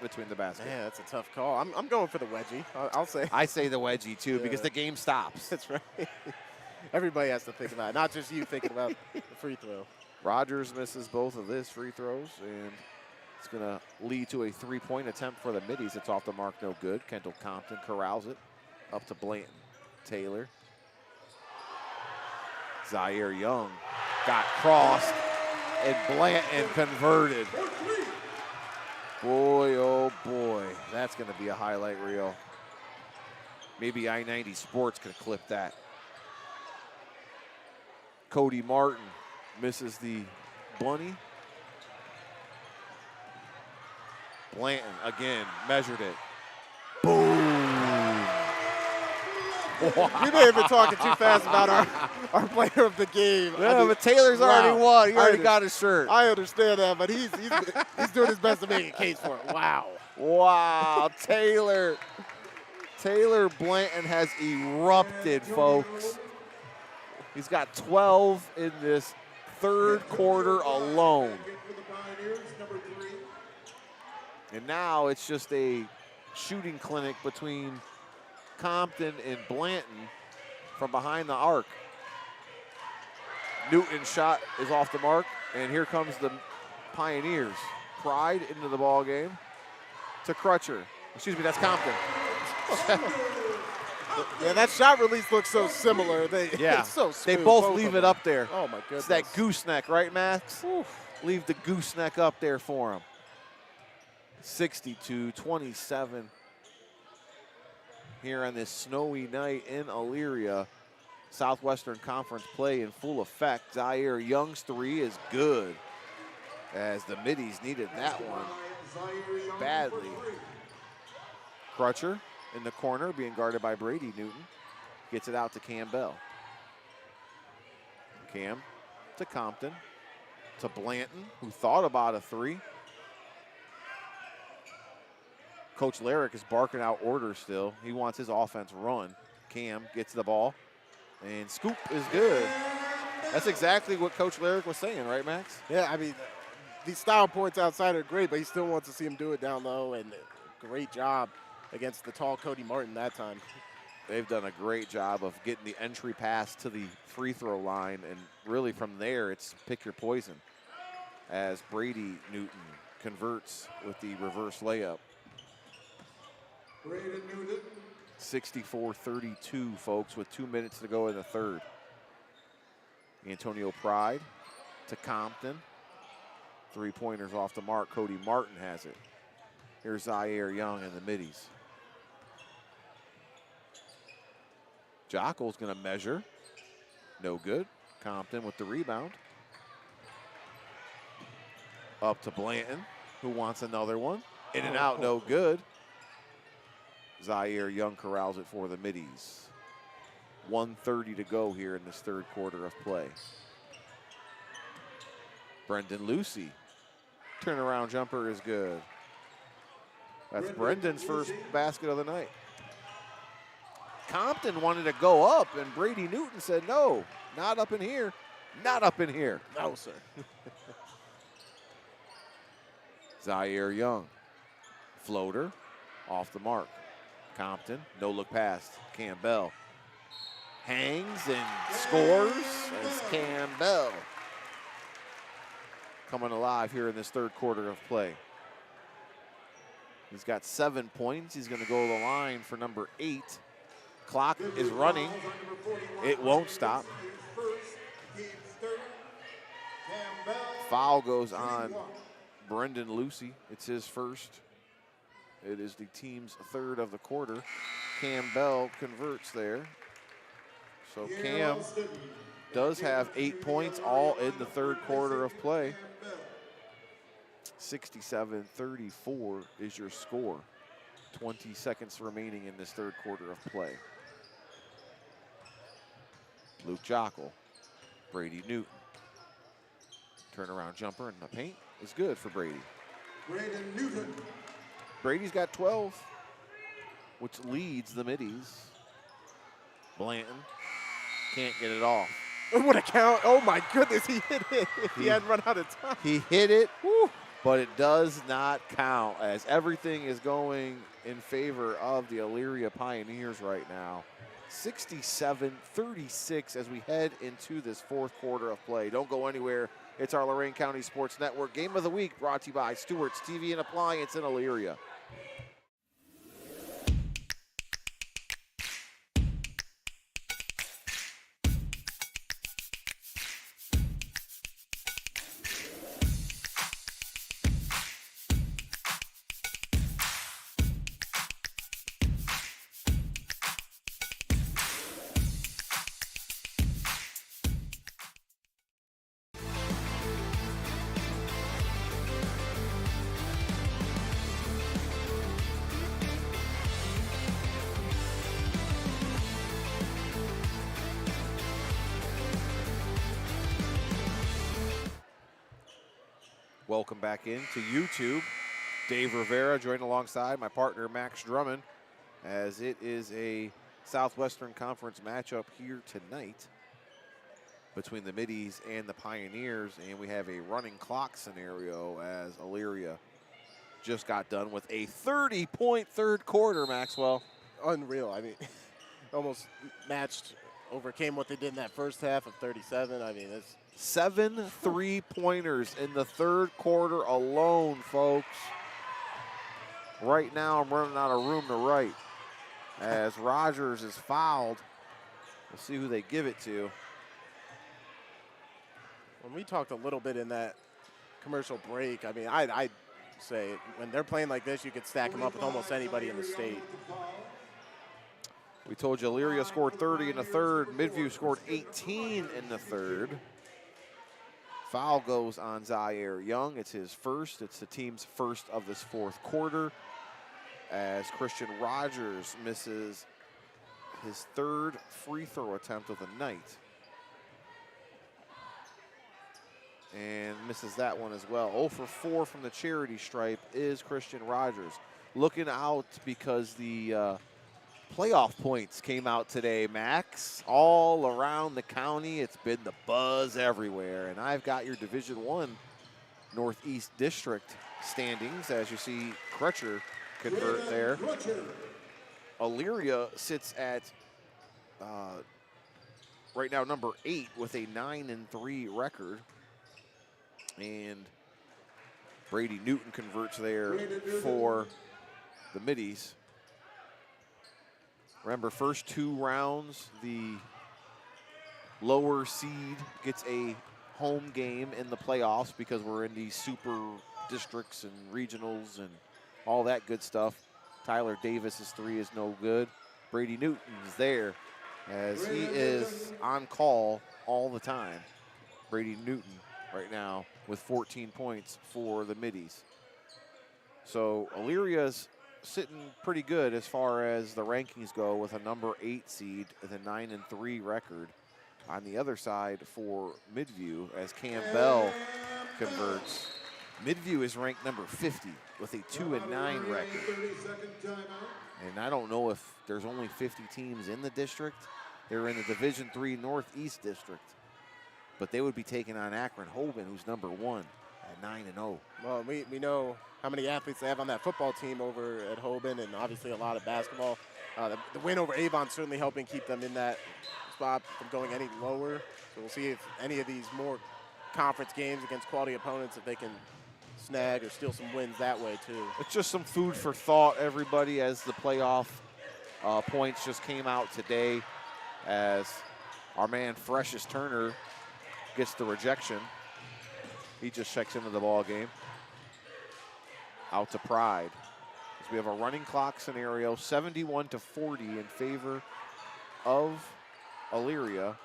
between the basket? Man, that's a tough call. I'm going for the wedgie. I'll say. I say the wedgie, too, because the game stops. That's right. Everybody has to think about it, not just you thinking about the free throw. Rogers misses both of his free throws, and it's going to lead to a three-point attempt for the Middies. It's off the mark, no good. Kendall Compton corrals it up to Blanton. Taylor. Zaire Young got crossed, and Blanton converted. Boy, oh boy, that's going to be a highlight reel. Maybe I-90 Sports could clip that. Cody Martin misses the bunny. Blanton again measured it. Boom. We may have been talking too fast about our player of the game. Yeah, but Taylor's already won. He already got his shirt. I understand that, but he's doing his best to make a case for it. Wow. Wow, Taylor. Taylor Blanton has erupted, folks. He's got 12 in this third quarter alone. And now it's just a shooting clinic between Compton and Blanton from behind the arc. Newton's shot is off the mark, and here comes the Pioneers. Pride into the ball game to Crutcher. Excuse me, that's Compton. Yeah, that shot release looks so similar. It's so smooth. They both leave it up there. Oh my goodness. It's that gooseneck, right, Max? Oof. Leave the gooseneck up there for him. 62-27 here on this snowy night in Elyria. Southwestern Conference play in full effect. Zaire Young's three is good, as the Middies needed that one badly. Crutcher in the corner, being guarded by Brady Newton. Gets it out to Cam Bell. Cam to Compton, to Blanton, who thought about a three. Coach Lyric is barking out orders still. He wants his offense run. Cam gets the ball, and scoop is good. That's exactly what Coach Lyric was saying, right, Max? Yeah, I mean, these style points outside are great, but he still wants to see him do it down low, and great job against the tall Cody Martin that time. They've done a great job of getting the entry pass to the free throw line, and really from there, it's pick your poison, as Brady Newton converts with the reverse layup. 64-32, folks, with 2 minutes to go in the third. Antonio Pride to Compton. Three-pointers off the mark. Cody Martin has it. Here's Zaire Young and the Middies. Jockel's going to measure. No good. Compton with the rebound. Up to Blanton, who wants another one. In and out, no good. Zaire Young corrals it for the Middies. 1:30 to go here in this third quarter of play. Brendan Lucy. Turnaround jumper is good. That's Brendan's first basket of the night. Compton wanted to go up, and Brady Newton said, no, not up in here. Not up in here. No, sir. Zaire Young. Floater off the mark. Compton, no look past. Cam Bell hangs and scores as Cam Bell coming alive here in this third quarter of play. He's got 7 points. He's going to go to the line for number 8. Clock is running. It won't stop. Foul goes on Brendan Lucy. It's his first. It is the team's third of the quarter. Cam Bell converts there. So Cam does have 8 points, all in the third quarter of play. 67-34 is your score. 20 seconds remaining in this third quarter of play. Luke Jockel, Brady Newton. Turnaround jumper in the paint is good for Brady. Brady's got 12, which leads the Middies. Blanton can't get it off. What a count. Oh, my goodness, he hit it. He hadn't run out of time. He hit it, but it does not count as everything is going in favor of the Elyria Pioneers right now. 67-36 as we head into this fourth quarter of play. Don't go anywhere. It's our Lorain County Sports Network Game of the Week brought to you by Stewart's TV and Appliance in Elyria. Welcome back into YouTube. Dave Rivera joined alongside my partner Max Drummond as it is a Southwestern Conference matchup here tonight between the Middies and the Pioneers, and we have a running clock scenario as Elyria just got done with a 30-point third quarter, Maxwell. Unreal. I mean, almost overcame what they did in that first half of 37. I mean, it's 7 3-pointers in the third quarter alone, folks. Right now, I'm running out of room to write as Rogers is fouled. We'll see who they give it to. When we talked a little bit in that commercial break, I mean, I'd say when they're playing like this, you could stack them up with almost anybody in the state. We told you Elyria scored 30 in the third. Midview scored 18 in the third. Foul goes on Zaire Young. It's his first. It's the team's first of this fourth quarter as Christian Rogers misses his third free throw attempt of the night. And misses that one as well. 0 for 4 from the charity stripe is Christian Rogers. Looking out because the playoff points came out today, Max. All around the county, it's been the buzz everywhere. And I've got your Division I Northeast District standings. As you see, Crutcher convert there. Elyria sits at right now number 8 with a 9-3 record. And Brady Newton converts there for the Middies. Remember, first 2 rounds, the lower seed gets a home game in the playoffs because we're in these super districts and regionals and all that good stuff. Tyler Davis's 3 is no good. Brady Newton's there as he is on call all the time. Brady Newton right now with 14 points for the Middies. So Elyria's sitting pretty good as far as the rankings go with a number 8 seed with a 9-3 record. On the other side for Midview, as Cam Bell converts, Midview is ranked number 50 with a 2-9 record. And I don't know if there's only 50 teams in the district. They're in the Division III Northeast District. But they would be taking on Akron Hoban, who's number 1 at 9-0. Well, we know how many athletes they have on that football team over at Hoban, and obviously a lot of basketball. The win over Avon certainly helping keep them in that spot from going any lower. So we'll see if any of these more conference games against quality opponents, if they can snag or steal some wins that way too. It's just some food for thought, everybody, as the playoff points just came out today, as our man Freshest Turner gets the rejection. He just checks into the ball game. Out to Pride. As we have a running clock scenario, 71-40 in favor of Elyria.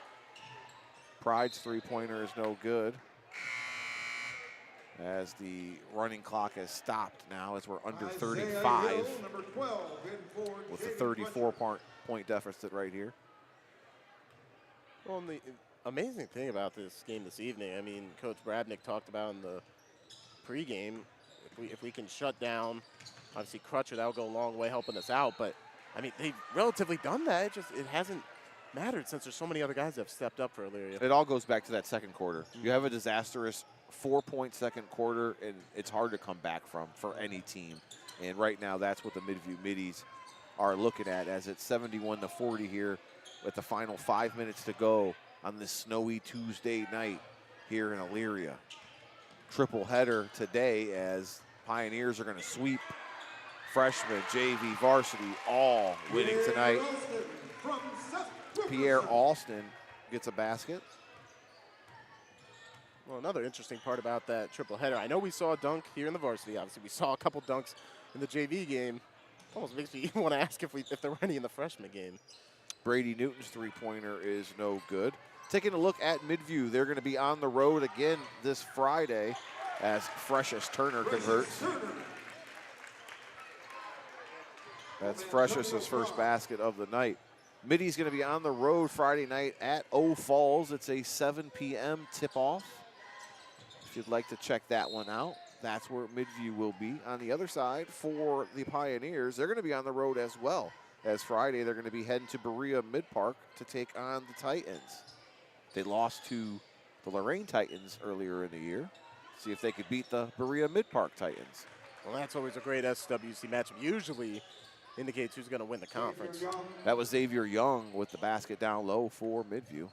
Pride's 3-pointer is no good, as the running clock has stopped now as we're under 35 with a 34-point deficit right here. Well, and the amazing thing about this game this evening, I mean, Coach Brabnick talked about in the pregame, if we can shut down, obviously Crutcher, that'll go a long way helping us out. But I mean, they've relatively done that. It hasn't mattered since there's so many other guys that have stepped up for Elyria. It all goes back to that second quarter. You have a disastrous 4-point second quarter, and it's hard to come back from for any team. And right now, that's what the Midview Middies are looking at, as it's 71-40 here with the final 5 minutes to go on this snowy Tuesday night here in Elyria. Triple header today, as Pioneers are going to sweep freshman, JV, varsity, all winning tonight. Pierre Alston gets a basket. Well, another interesting part about that triple header, I know we saw a dunk here in the varsity. Obviously, we saw a couple dunks in the JV game. Almost makes me want to ask if there were any in the freshman game. Brady Newton's three-pointer is no good. Taking a look at Midview, they're going to be on the road again this Friday as Freshest Turner converts. That's Freshest's first basket of the night. Middy's going to be on the road Friday night at O Falls. It's a 7 p.m. tip-off. If you'd like to check that one out, that's where Midview will be. On the other side, for the Pioneers, they're going to be on the road as well. As Friday, they're going to be heading to Berea Mid-Park to take on the Titans. They lost to the Lorraine Titans earlier in the year. See if they could beat the Berea Mid-Park Titans. Well, that's always a great SWC matchup. Usually indicates who's going to win the conference. That was Xavier Young with the basket down low for Midview.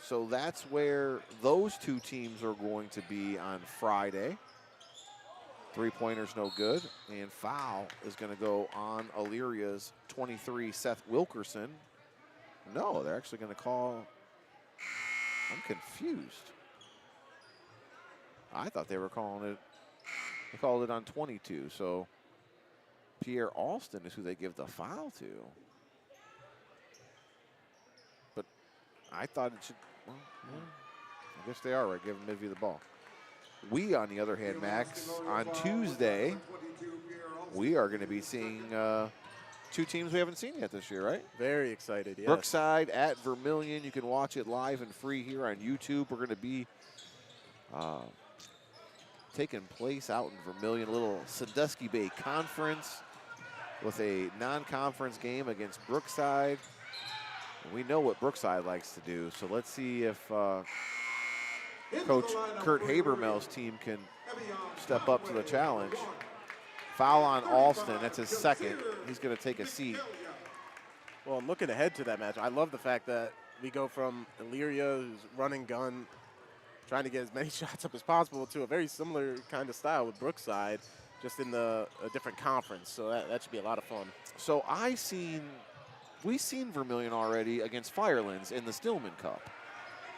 So that's where those two teams are going to be on Friday. Three-pointer's no good, and foul is going to go on Elyria's 23, Seth Wilkerson. No, they're actually going to call. I'm confused. I thought they were calling it. They called it on 22, so Pierre Alston is who they give the foul to. But I thought it should. Well, I guess they are right, giving Midview the ball. We, on the other hand, Max, on Tuesday, we are going to be seeing two teams we haven't seen yet this year, right? Very excited, yes. Brookside at Vermilion. You can watch it live and free here on YouTube. We're going to be taking place out in Vermilion, a little Sandusky Bay Conference with a non-conference game against Brookside. We know what Brookside likes to do, so let's see if Coach Kurt Habermel's team can step up to the challenge. Foul on Alston. That's his second. He's going to take a seat. Well, I'm looking ahead to that match. I love the fact that we go from Elyria, who's running gun, trying to get as many shots up as possible, to a very similar kind of style with Brookside, just in a different conference. So that should be a lot of fun. So we've seen Vermilion already against Firelands in the Stillman Cup.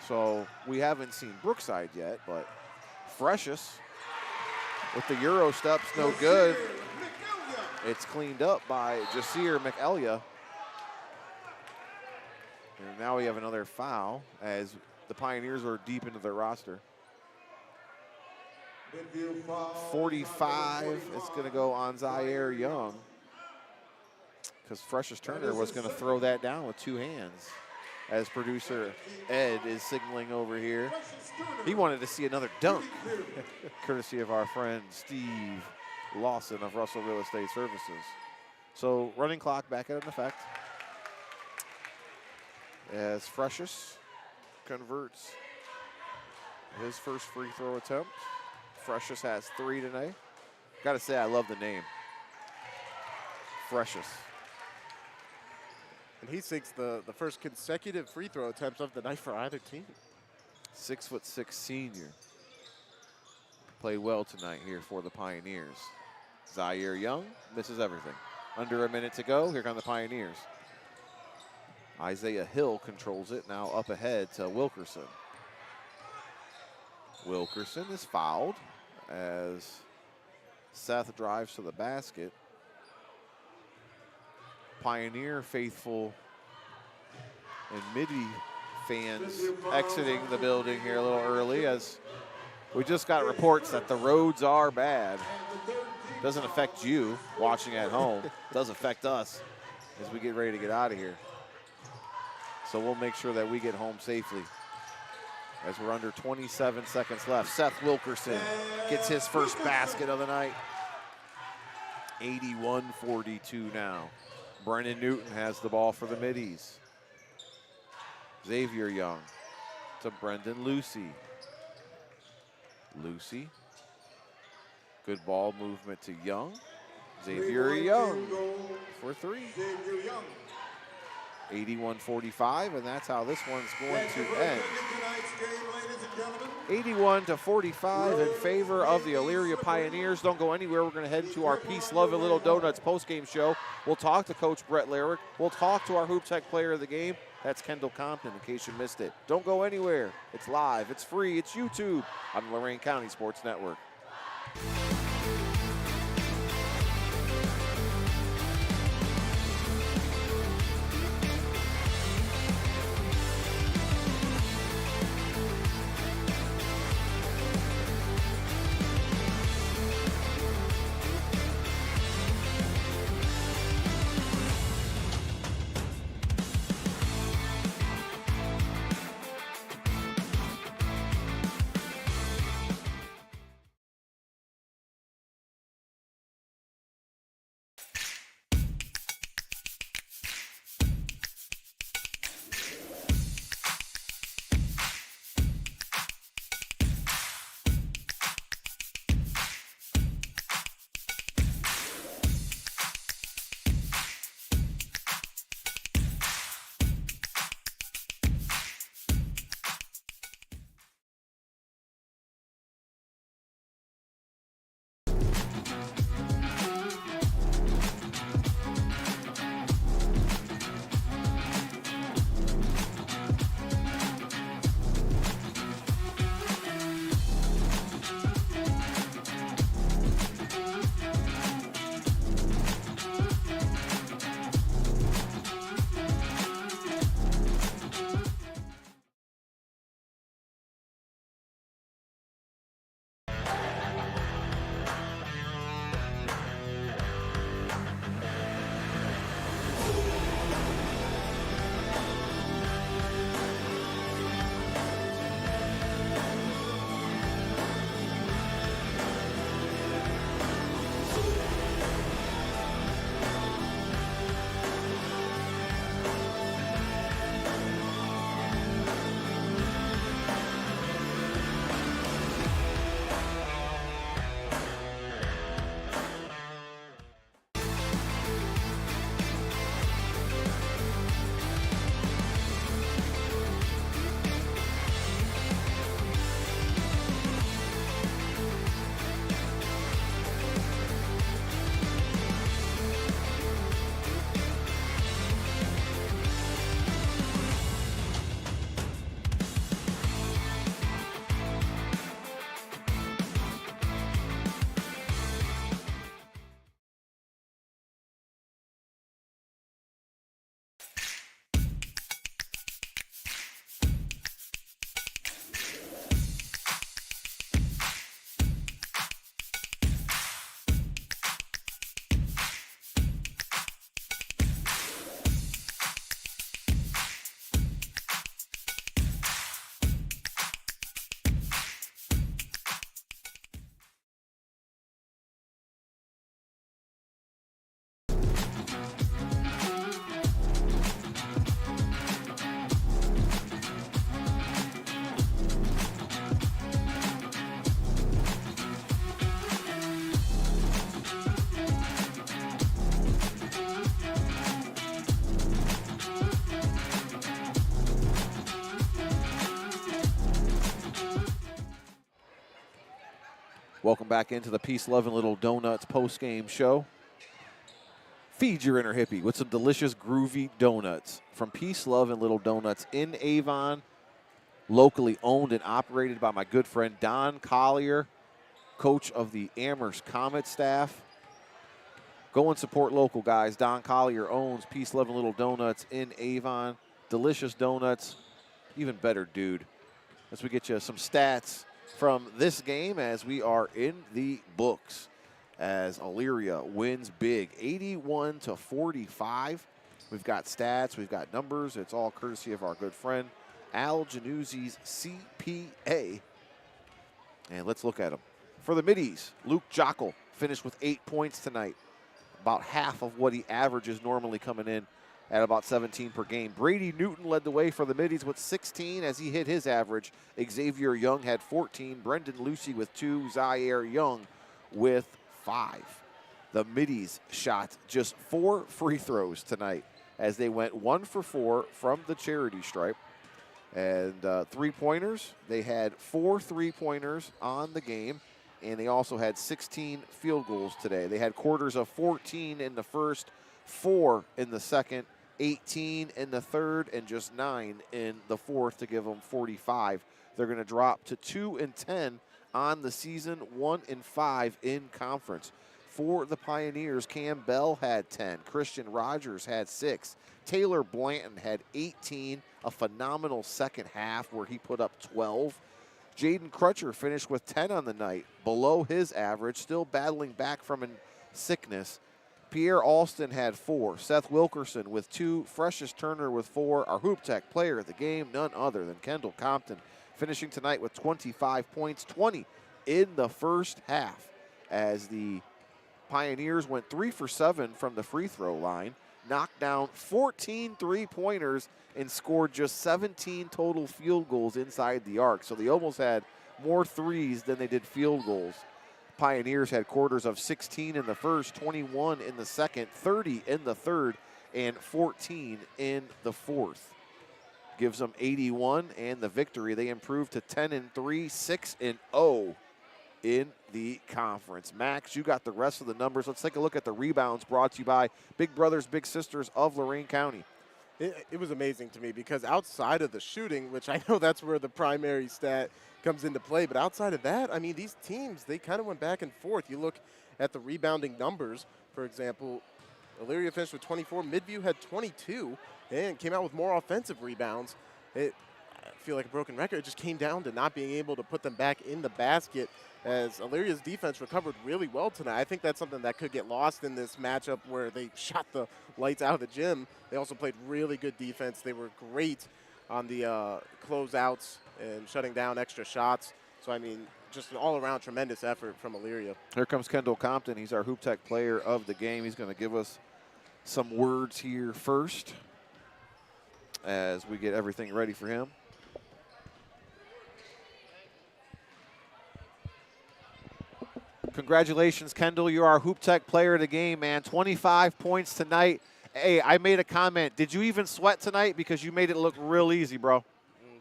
So we haven't seen Brookside yet, but Freshest with the Euro steps, no good. It's cleaned up by Jasir McElia. And now we have another foul as the Pioneers are deep into their roster. 45 is going to go on Zaire Young, because Freshest Turner was going to throw that down with two hands. As producer Ed is signaling over here. He wanted to see another dunk, courtesy of our friend Steve Lawson of Russell Real Estate Services. So running clock back in effect as Freshest converts his first free throw attempt. Freshest has 3 tonight. Got to say, I love the name. Freshest. And he sinks the first consecutive free throw attempts of the night for either team. 6'6" senior. Played well tonight here for the Pioneers. Zaire Young misses everything. Under a minute to go. Here come the Pioneers. Isaiah Hill controls it. Now up ahead to Wilkerson. Wilkerson is fouled as Seth drives to the basket. Pioneer faithful and Middy fans exiting the building here a little early, as we just got reports that the roads are bad. Doesn't affect you watching at home. Does affect us as we get ready to get out of here. So we'll make sure that we get home safely as we're under 27 seconds left. Seth Wilkerson gets his first basket of the night. 81-42 now. Brennan Newton has the ball for the Middies. Xavier Young to Brendan Lucy. Lucy. Good ball movement to Young. Xavier Young for three. 81-45, and that's how this one's going to end. 81-45 in favor of the Elyria Pioneers. Don't go anywhere. We're going to head to our Peace, Love, and Little Donuts postgame show. We'll talk to Coach Brett Lyric. We'll talk to our Hoop Tech player of the game. That's Kendall Compton, in case you missed it. Don't go anywhere. It's live. It's free. It's YouTube on the Lorain County Sports Network. Welcome back into the Peace, Love, and Little Donuts post-game show. Feed your inner hippie with some delicious, groovy donuts from Peace, Love, and Little Donuts in Avon, locally owned and operated by my good friend Don Collier, coach of the Amherst Comet staff. Go and support local, guys. Don Collier owns Peace, Love, and Little Donuts in Avon. Delicious donuts, even better, dude. As we get you some stats from this game as we are in the books, as Elyria wins big, 81-45. We've got stats, we've got numbers. It's all courtesy of our good friend Al Januzzi's CPA. And let's look at them. For the Middies, Luke Jockel finished with 8 points tonight. about half of what he averages normally coming in at about 17 per game. Brady Newton led the way for the Middies with 16 as he hit his average. Xavier Young had 14. Brendan Lucy with 2. Zaire Young with 5. The Middies shot just 4 free throws tonight as they went 1 for 4 from the charity stripe. And three-pointers, they had 4 3-pointers on the game, and they also had 16 field goals today. They had quarters of 14 in the first, 4 in the second, 18 in the third, and just 9 in the fourth to give them 45. They're going to drop to 2-10 on the season, 1-5 in conference. For the Pioneers, Cam Bell had 10. Christian Rogers had 6. Taylor Blanton had 18, a phenomenal second half where he put up 12. Jaden Crutcher finished with 10 on the night, below his average, still battling back from a sickness. Pierre Alston had 4. Seth Wilkerson with 2. Freshest Turner with 4. Our Hoop Tech player of the game, none other than Kendall Compton, finishing tonight with 25 points, 20 in the first half, as the Pioneers went 3 for 7 from the free throw line, knocked down 14 3-pointers, and scored just 17 total field goals inside the arc. So they almost had more threes than they did field goals. Pioneers had quarters of 16 in the first, 21 in the second, 30 in the third, and 14 in the fourth. Gives them 81 and the victory. They improved to 10-3, 6-0 in the conference. Max, you got the rest of the numbers. Let's take a look at the rebounds brought to you by Big Brothers Big Sisters of Lorain County. It was amazing to me because outside of the shooting, which I know that's where the primary stat comes into play, but outside of that, I mean, these teams, they kind of went back and forth. You look at the rebounding numbers, for example, Elyria finished with 24. Midview had 22 and came out with more offensive rebounds. I feel like a broken record. It just came down to not being able to put them back in the basket, as Elyria's defense recovered really well tonight. I think that's something that could get lost in this matchup where they shot the lights out of the gym. They also played really good defense. They were great on the closeouts and shutting down extra shots. So, I mean, just an all-around tremendous effort from Elyria. Here comes Kendall Compton. He's our Hoop Tech player of the game. He's going to give us some words here first as we get everything ready for him. Congratulations, Kendall. You're our Hoop Tech player of the game, man. 25 points tonight. Hey, I made a comment. Did you even sweat tonight? Because you made it look real easy, bro.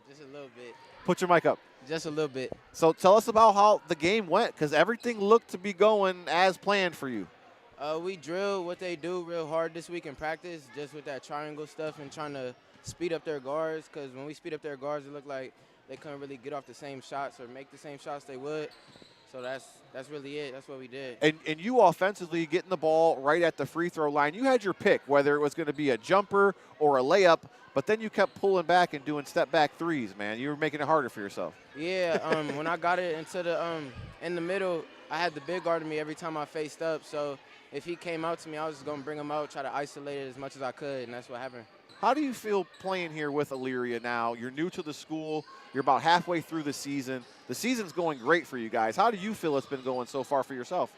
Just a little bit. Put your mic up. Just a little bit. So tell us about how the game went, because everything looked to be going as planned for you. We drilled what they do real hard this week in practice, just with that triangle stuff and trying to speed up their guards, because when we speed up their guards, it looked like they couldn't really get off the same shots or make the same shots they would. So that's really it. That's what we did. And you offensively getting the ball right at the free throw line. You had your pick, whether it was going to be a jumper or a layup, but then you kept pulling back and doing step-back threes, man. You were making it harder for yourself. Yeah, when I got it into the in the middle, I had the big guarding me every time I faced up. So if he came out to me, I was just going to bring him out, try to isolate it as much as I could, and that's what happened. How do you feel playing here with Elyria now? You're new to the school. You're about halfway through the season. The season's going great for you guys. How do you feel it's been going so far for yourself?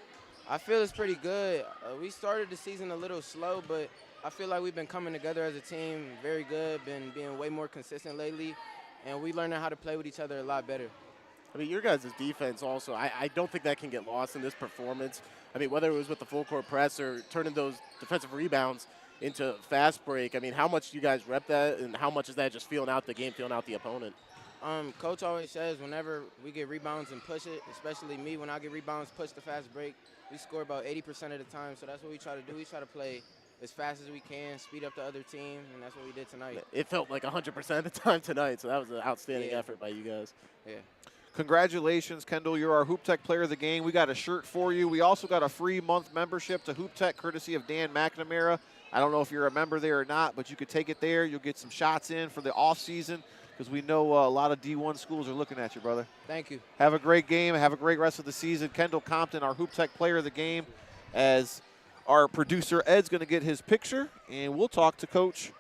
I feel it's pretty good. We started the season a little slow, but I feel like we've been coming together as a team very good, been being way more consistent lately, and we learning how to play with each other a lot better. I mean, your guys' defense also, I don't think that can get lost in this performance. I mean, whether it was with the full court press or turning those defensive rebounds into fast break, I mean, how much do you guys rep that, and how much is that just feeling out the game, feeling out the opponent? Coach always says whenever we get rebounds and push it, especially me, when I get rebounds, push the fast break, we score about 80% of the time. So that's what we try to do. We try to play as fast as we can, speed up the other team, and that's what we did tonight. It felt like 100% of the time tonight, so that was an outstanding effort by you guys. Yeah. Congratulations, Kendall. You're our Hoop Tech player of the game. We got a shirt for you. We also got a free month membership to Hoop Tech, courtesy of Dan McNamara. I don't know if you're a member there or not, but you could take it there. You'll get some shots in for the off season, because we know a lot of D1 schools are looking at you, brother. Thank you. Have a great game. Have a great rest of the season. Kendall Compton, our Hoop Tech player of the game, as our producer Ed's going to get his picture, and we'll talk to Coach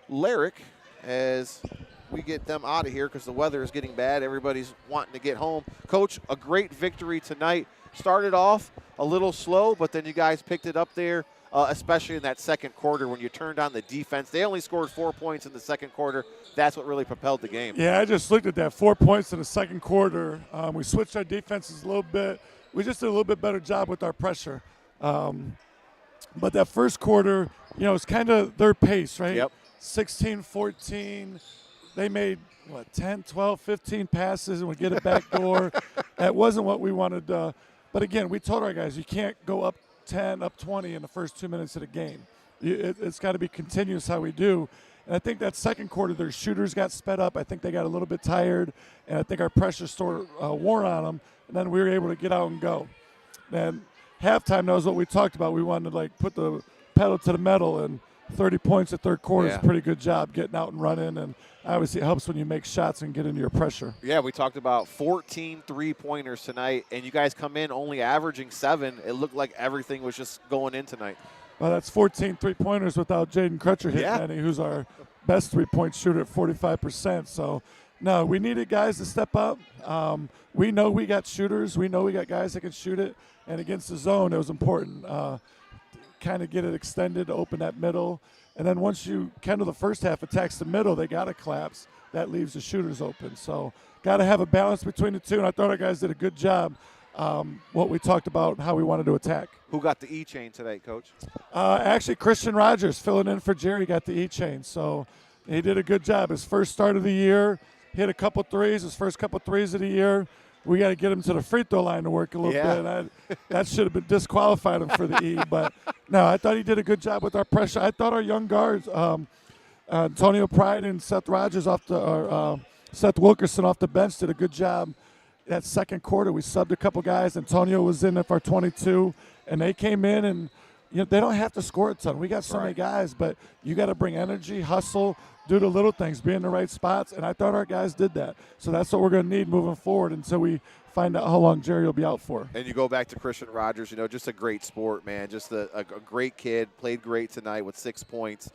Lyric as we get them out of here because the weather is getting bad. Everybody's wanting to get home. Coach, a great victory tonight. Started off a little slow, but then you guys picked it up there especially in that second quarter when you turned on the defense. They only scored 4 points in the second quarter. That's what really propelled the game. Yeah, I just looked at that. 4 points in the second quarter. We switched our defenses a little bit. We just did a little bit better job with our pressure. But that first quarter, it's kind of their pace, right? Yep. 16, 14. They made, 10, 12, 15 passes and we get it back door. That wasn't what we wanted. But again, we told our guys, you can't go up 10, up 20 in the first 2 minutes of the game. It's got to be continuous how we do. And I think that second quarter, their shooters got sped up. I think they got a little bit tired, and I think our pressure wore on them, and then we were able to get out and go. And halftime knows what we talked about. We wanted to, put the pedal to the metal, and 30 points at third quarter is a pretty good job getting out and running, and obviously it helps when you make shots and get into your pressure. Yeah, we talked about 14 three-pointers tonight, and you guys come in only averaging 7. It looked like everything was just going in tonight. Well, that's 14 three-pointers without Jaden Crutcher hitting any, who's our best three-point shooter at 45%. So, no, we needed guys to step up. We know we got shooters. We know we got guys that can shoot it. And against the zone, it was important kind of get it extended to open that middle. And then once you kind of the first half attacks the middle, they got to collapse. That leaves the shooters open. So got to have a balance between the two. And I thought our guys did a good job. What we talked about, how we wanted to attack. Who got the E-chain today, Coach? Actually, Christian Rogers, filling in for Jerry, got the E-chain. So he did a good job. His first start of the year, hit a couple threes, his first couple threes of the year. We got to get him to the free throw line to work a little bit. That should have been disqualified him for the E. But, no, I thought he did a good job with our pressure. I thought our young guards, Antonio Pride and Seth Rogers Seth Wilkerson off the bench did a good job. That second quarter, we subbed a couple guys. Antonio was in there for 22, and they came in, and they don't have to score a ton. We got so many guys, but you got to bring energy, hustle, do the little things, be in the right spots, and I thought our guys did that. So that's what we're going to need moving forward until we find out how long Jerry will be out for. And you go back to Christian Rogers, just a great sport, man. Just a great kid, played great tonight with 6 points.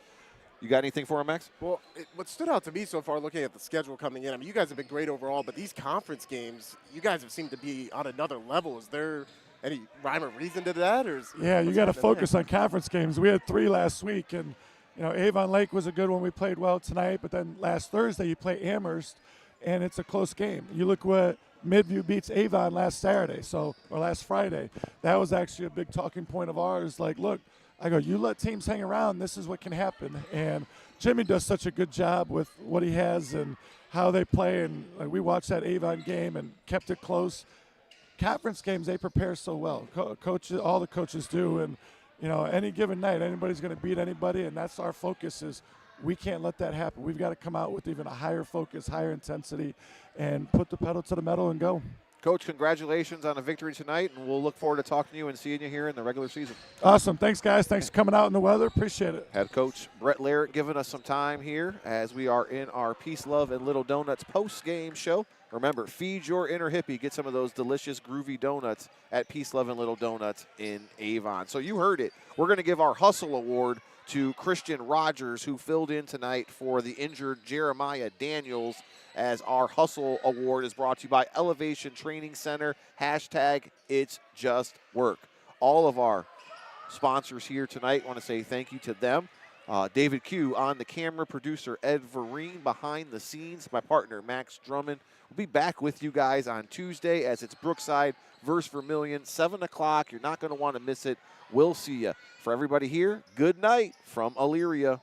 You got anything for him, Max? Well, what stood out to me so far looking at the schedule coming in, you guys have been great overall, but these conference games, you guys have seemed to be on another level. Is there any rhyme or reason to that? You got to focus on conference games. We had 3 last week, and, Avon Lake was a good one. We played well tonight, but then last Thursday you play Amherst, and it's a close game. You look what Midview beats Avon last Friday. That was actually a big talking point of ours. Look, I go, you let teams hang around, this is what can happen. And Jimmy does such a good job with what he has and how they play. And we watched that Avon game and kept it close. Conference games, they prepare so well. Coaches, all the coaches do. And, any given night, anybody's going to beat anybody. And that's our focus is we can't let that happen. We've got to come out with even a higher focus, higher intensity, and put the pedal to the metal and go. Coach, congratulations on a victory tonight, and we'll look forward to talking to you and seeing you here in the regular season. Awesome. Thanks, guys. Thanks for coming out in the weather. Appreciate it. Head coach Brett Larrick giving us some time here as we are in our Peace, Love, and Little Donuts post-game show. Remember, feed your inner hippie. Get some of those delicious, groovy donuts at Peace, Love, and Little Donuts in Avon. So you heard it. We're going to give our Hustle Award to Christian Rogers, who filled in tonight for the injured Jeremiah Daniels, as our Hustle Award is brought to you by Elevation Training Center, #It's Just Work. All of our sponsors here tonight, want to say thank you to them. David Q on the camera, producer Ed Vereen behind the scenes, my partner Max Drummond. We'll be back with you guys on Tuesday as it's Brookside versus Vermilion, 7 o'clock. You're not going to want to miss it. We'll see you. For everybody here, good night from Elyria.